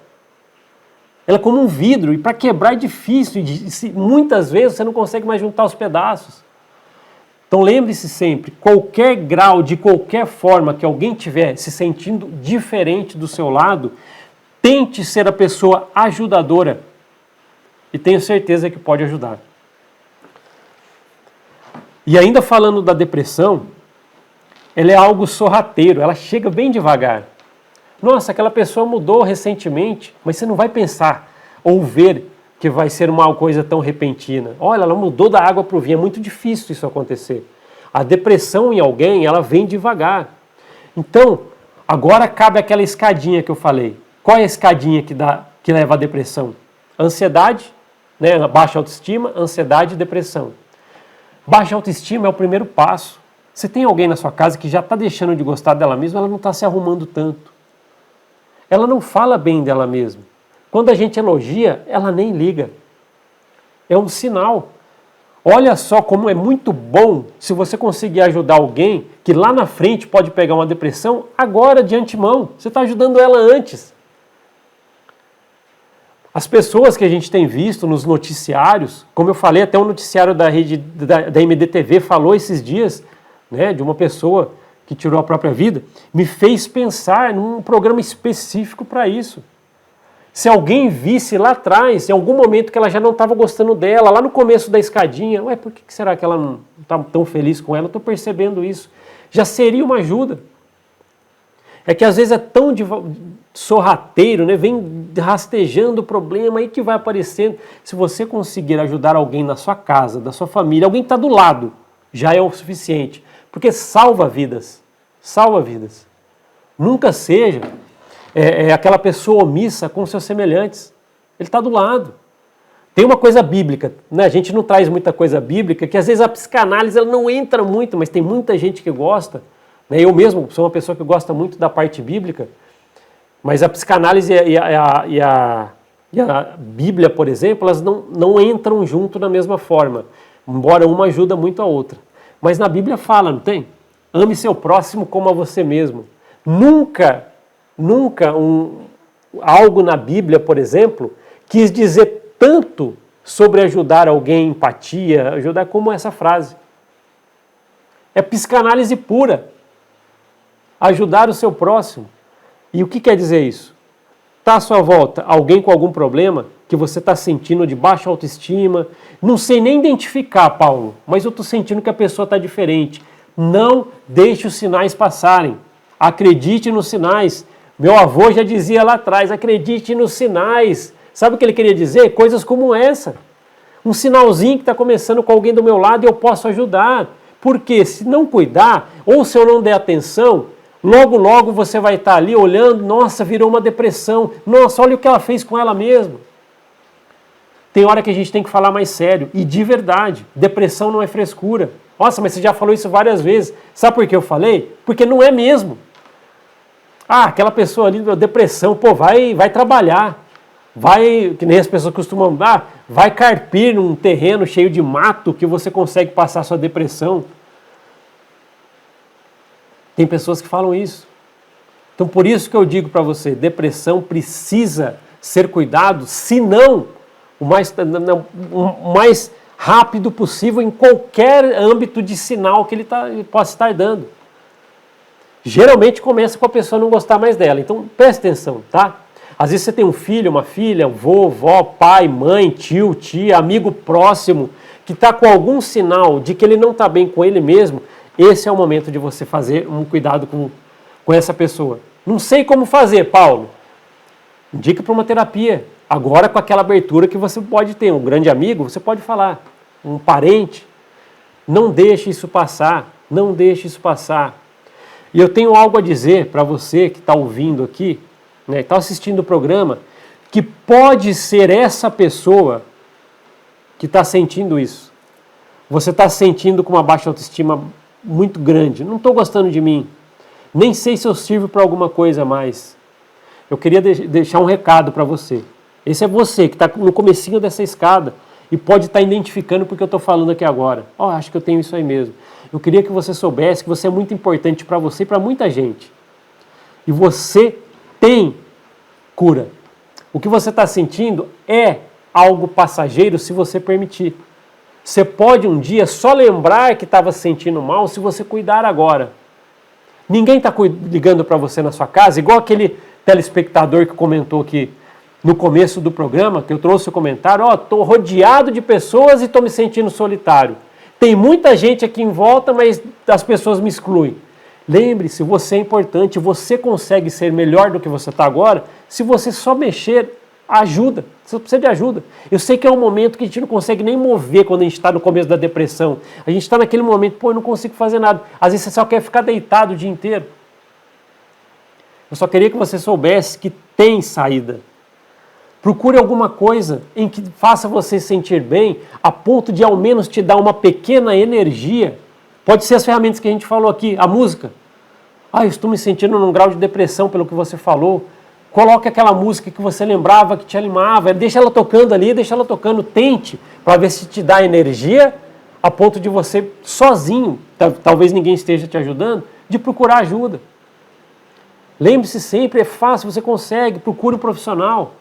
Ela é como um vidro. E para quebrar é difícil. E muitas vezes você não consegue mais juntar os pedaços. Então, lembre-se sempre, qualquer grau, de qualquer forma que alguém estiver se sentindo diferente do seu lado, tente ser a pessoa ajudadora e tenho certeza que pode ajudar. E ainda falando da depressão, ela é algo sorrateiro, ela chega bem devagar. Nossa, aquela pessoa mudou recentemente, mas você não vai pensar ou ver que vai ser uma coisa tão repentina. Olha, ela mudou da água para o vinho, é muito difícil isso acontecer. A depressão em alguém, ela vem devagar. Então, agora cabe aquela escadinha que eu falei. Qual é a escadinha que leva à depressão? Ansiedade, baixa autoestima, ansiedade e depressão. Baixa autoestima é o primeiro passo. Você tem alguém na sua casa que já está deixando de gostar dela mesma, ela não está se arrumando tanto. Ela não fala bem dela mesma. Quando a gente elogia, ela nem liga. É um sinal. Olha só como é muito bom se você conseguir ajudar alguém que lá na frente pode pegar uma depressão agora de antemão. Você está ajudando ela antes. As pessoas que a gente tem visto nos noticiários, como eu falei, até um noticiário da rede da MDTV falou esses dias, de uma pessoa que tirou a própria vida, me fez pensar num programa específico para isso. Se alguém visse lá atrás, em algum momento que ela já não estava gostando dela, lá no começo da escadinha, por que será que ela não está tão feliz com ela? Eu estou percebendo isso. Já seria uma ajuda. É que às vezes é tão sorrateiro, vem rastejando o problema aí que vai aparecendo. Se você conseguir ajudar alguém na sua casa, da sua família, alguém que está do lado, já é o suficiente. Porque salva vidas. Salva vidas. Nunca seja aquela pessoa omissa com seus semelhantes. Ele está do lado. Tem uma coisa bíblica, A gente não traz muita coisa bíblica, que às vezes a psicanálise ela não entra muito, mas tem muita gente que gosta. Eu mesmo sou uma pessoa que gosta muito da parte bíblica, mas a psicanálise e a Bíblia, por exemplo, elas não entram junto da mesma forma, embora uma ajuda muito a outra. Mas na Bíblia fala, não tem? Ame seu próximo como a você mesmo. Nunca algo na Bíblia, por exemplo, quis dizer tanto sobre ajudar alguém, empatia, ajudar como essa frase. É psicanálise pura. Ajudar o seu próximo. E o que quer dizer isso? Está à sua volta alguém com algum problema que você está sentindo de baixa autoestima? Não sei nem identificar, Paulo, mas eu estou sentindo que a pessoa está diferente. Não deixe os sinais passarem. Acredite nos sinais. Meu avô já dizia lá atrás, acredite nos sinais. Sabe o que ele queria dizer? Coisas como essa. Um sinalzinho que está começando com alguém do meu lado e eu posso ajudar. Porque se não cuidar, ou se eu não der atenção, logo, logo você vai estar ali olhando, nossa, virou uma depressão, nossa, olha o que ela fez com ela mesma. Tem hora que a gente tem que falar mais sério, e de verdade, depressão não é frescura. Nossa, mas você já falou isso várias vezes. Sabe por que eu falei? Porque não é mesmo. Ah, aquela pessoa ali, depressão, pô, vai trabalhar. Vai, que nem as pessoas costumam dar, vai carpir num terreno cheio de mato que você consegue passar sua depressão. Tem pessoas que falam isso. Então por isso que eu digo para você, depressão precisa ser cuidado, se não o mais rápido possível em qualquer âmbito de sinal que ele possa estar dando. Geralmente começa com a pessoa não gostar mais dela. Então preste atenção, tá? Às vezes você tem um filho, uma filha, vô, vó, pai, mãe, tio, tia, amigo próximo, que está com algum sinal de que ele não está bem com ele mesmo. Esse é o momento de você fazer um cuidado com essa pessoa. Não sei como fazer, Paulo. Indica para uma terapia. Agora com aquela abertura que você pode ter. Um grande amigo, você pode falar. Um parente. Não deixe isso passar. Não deixe isso passar. E eu tenho algo a dizer para você que está ouvindo aqui, né, está assistindo o programa, que pode ser essa pessoa que está sentindo isso. Você está se sentindo com uma baixa autoestima muito grande. Não estou gostando de mim. Nem sei se eu sirvo para alguma coisa mais. Eu queria deixar um recado para você. Esse é você que está no comecinho dessa escada e pode estar identificando porque eu estou falando aqui agora. Acho que eu tenho isso aí mesmo. Eu queria que você soubesse que você é muito importante para você e para muita gente. E você tem cura. O que você está sentindo é algo passageiro se você permitir. Você pode um dia só lembrar que estava se sentindo mal se você cuidar agora. Ninguém está ligando para você na sua casa, igual aquele telespectador que comentou aqui no começo do programa, que eu trouxe o comentário, estou rodeado de pessoas e estou me sentindo solitário. Tem muita gente aqui em volta, mas as pessoas me excluem. Lembre-se, você é importante, você consegue ser melhor do que você está agora se você só mexer. Ajuda, você precisa de ajuda. Eu sei que é um momento que a gente não consegue nem mover quando a gente está no começo da depressão. A gente está naquele momento, eu não consigo fazer nada. Às vezes você só quer ficar deitado o dia inteiro. Eu só queria que você soubesse que tem saída. Procure alguma coisa em que faça você se sentir bem, a ponto de ao menos te dar uma pequena energia. Pode ser as ferramentas que a gente falou aqui, a música. Eu estou me sentindo num grau de depressão pelo que você falou. Coloque aquela música que você lembrava, que te animava, deixa ela tocando ali, deixa ela tocando, tente, para ver se te dá energia, a ponto de você sozinho, talvez ninguém esteja te ajudando, de procurar ajuda. Lembre-se sempre, é fácil, você consegue, procure um profissional.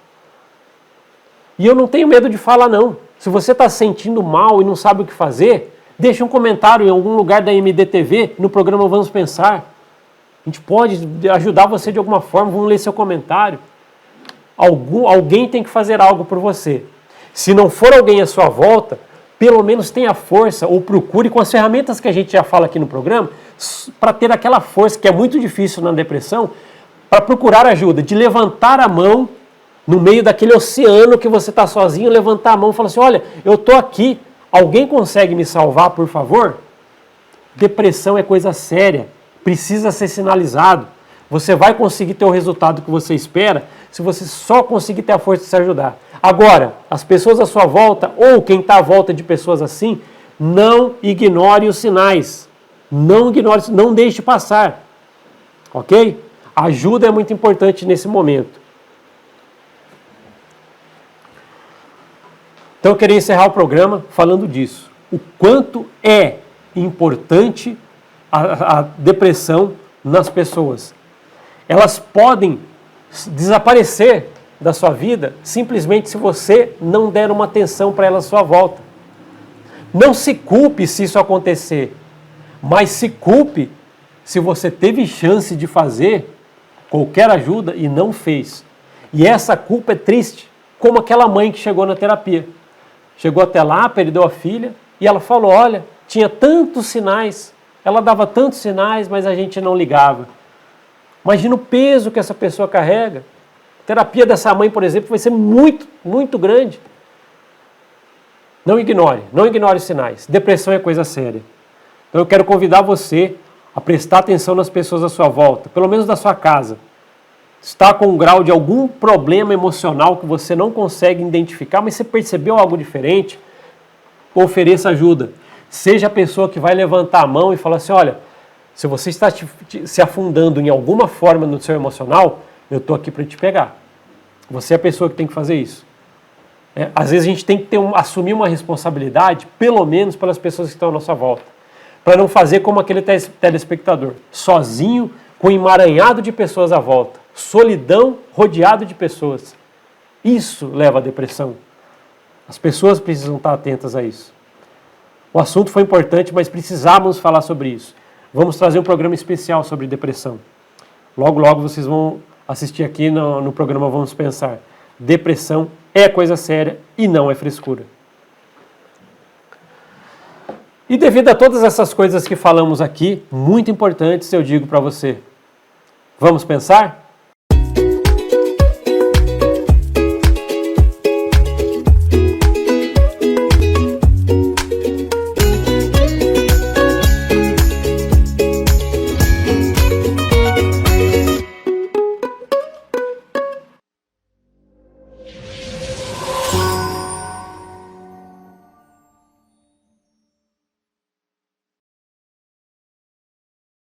E eu não tenho medo de falar não. Se você está se sentindo mal e não sabe o que fazer, deixe um comentário em algum lugar da MDTV, no programa Vamos Pensar. A gente pode ajudar você de alguma forma, vamos ler seu comentário. Alguém tem que fazer algo por você. Se não for alguém à sua volta, pelo menos tenha força ou procure com as ferramentas que a gente já fala aqui no programa, para ter aquela força que é muito difícil na depressão, para procurar ajuda, de levantar a mão no meio daquele oceano que você está sozinho, levantar a mão e falar assim, olha, eu estou aqui, alguém consegue me salvar, por favor? Depressão é coisa séria. Precisa ser sinalizado. Você vai conseguir ter o resultado que você espera se você só conseguir ter a força de se ajudar. Agora, as pessoas à sua volta, ou quem está à volta de pessoas assim, não ignore os sinais. Não ignore, não deixe passar. Ok? A ajuda é muito importante nesse momento. Então eu queria encerrar o programa falando disso. O quanto é importante a depressão nas pessoas. Elas podem desaparecer da sua vida simplesmente se você não der uma atenção para elas à sua volta. Não se culpe se isso acontecer, mas se culpe se você teve chance de fazer qualquer ajuda e não fez. E essa culpa é triste, como aquela mãe que chegou na terapia. Chegou até lá, perdeu a filha e ela falou, olha, tinha tantos sinais. Ela dava tantos sinais, mas a gente não ligava. Imagina o peso que essa pessoa carrega. A terapia dessa mãe, por exemplo, vai ser muito, muito grande. Não ignore os sinais. Depressão é coisa séria. Então eu quero convidar você a prestar atenção nas pessoas à sua volta, pelo menos da sua casa. Está com um grau de algum problema emocional que você não consegue identificar, mas você percebeu algo diferente, ofereça ajuda. Seja a pessoa que vai levantar a mão e falar assim, olha, se você está se afundando em alguma forma no seu emocional, eu estou aqui para te pegar. Você é a pessoa que tem que fazer isso. Às vezes a gente tem que assumir uma responsabilidade, pelo menos pelas pessoas que estão à nossa volta. Para não fazer como aquele telespectador, sozinho, com um emaranhado de pessoas à volta. Solidão, rodeado de pessoas. Isso leva à depressão. As pessoas precisam estar atentas a isso. O assunto foi importante, mas precisávamos falar sobre isso. Vamos trazer um programa especial sobre depressão. Logo, logo vocês vão assistir aqui no programa Vamos Pensar. Depressão é coisa séria e não é frescura. E devido a todas essas coisas que falamos aqui, muito importantes, eu digo para você, vamos pensar?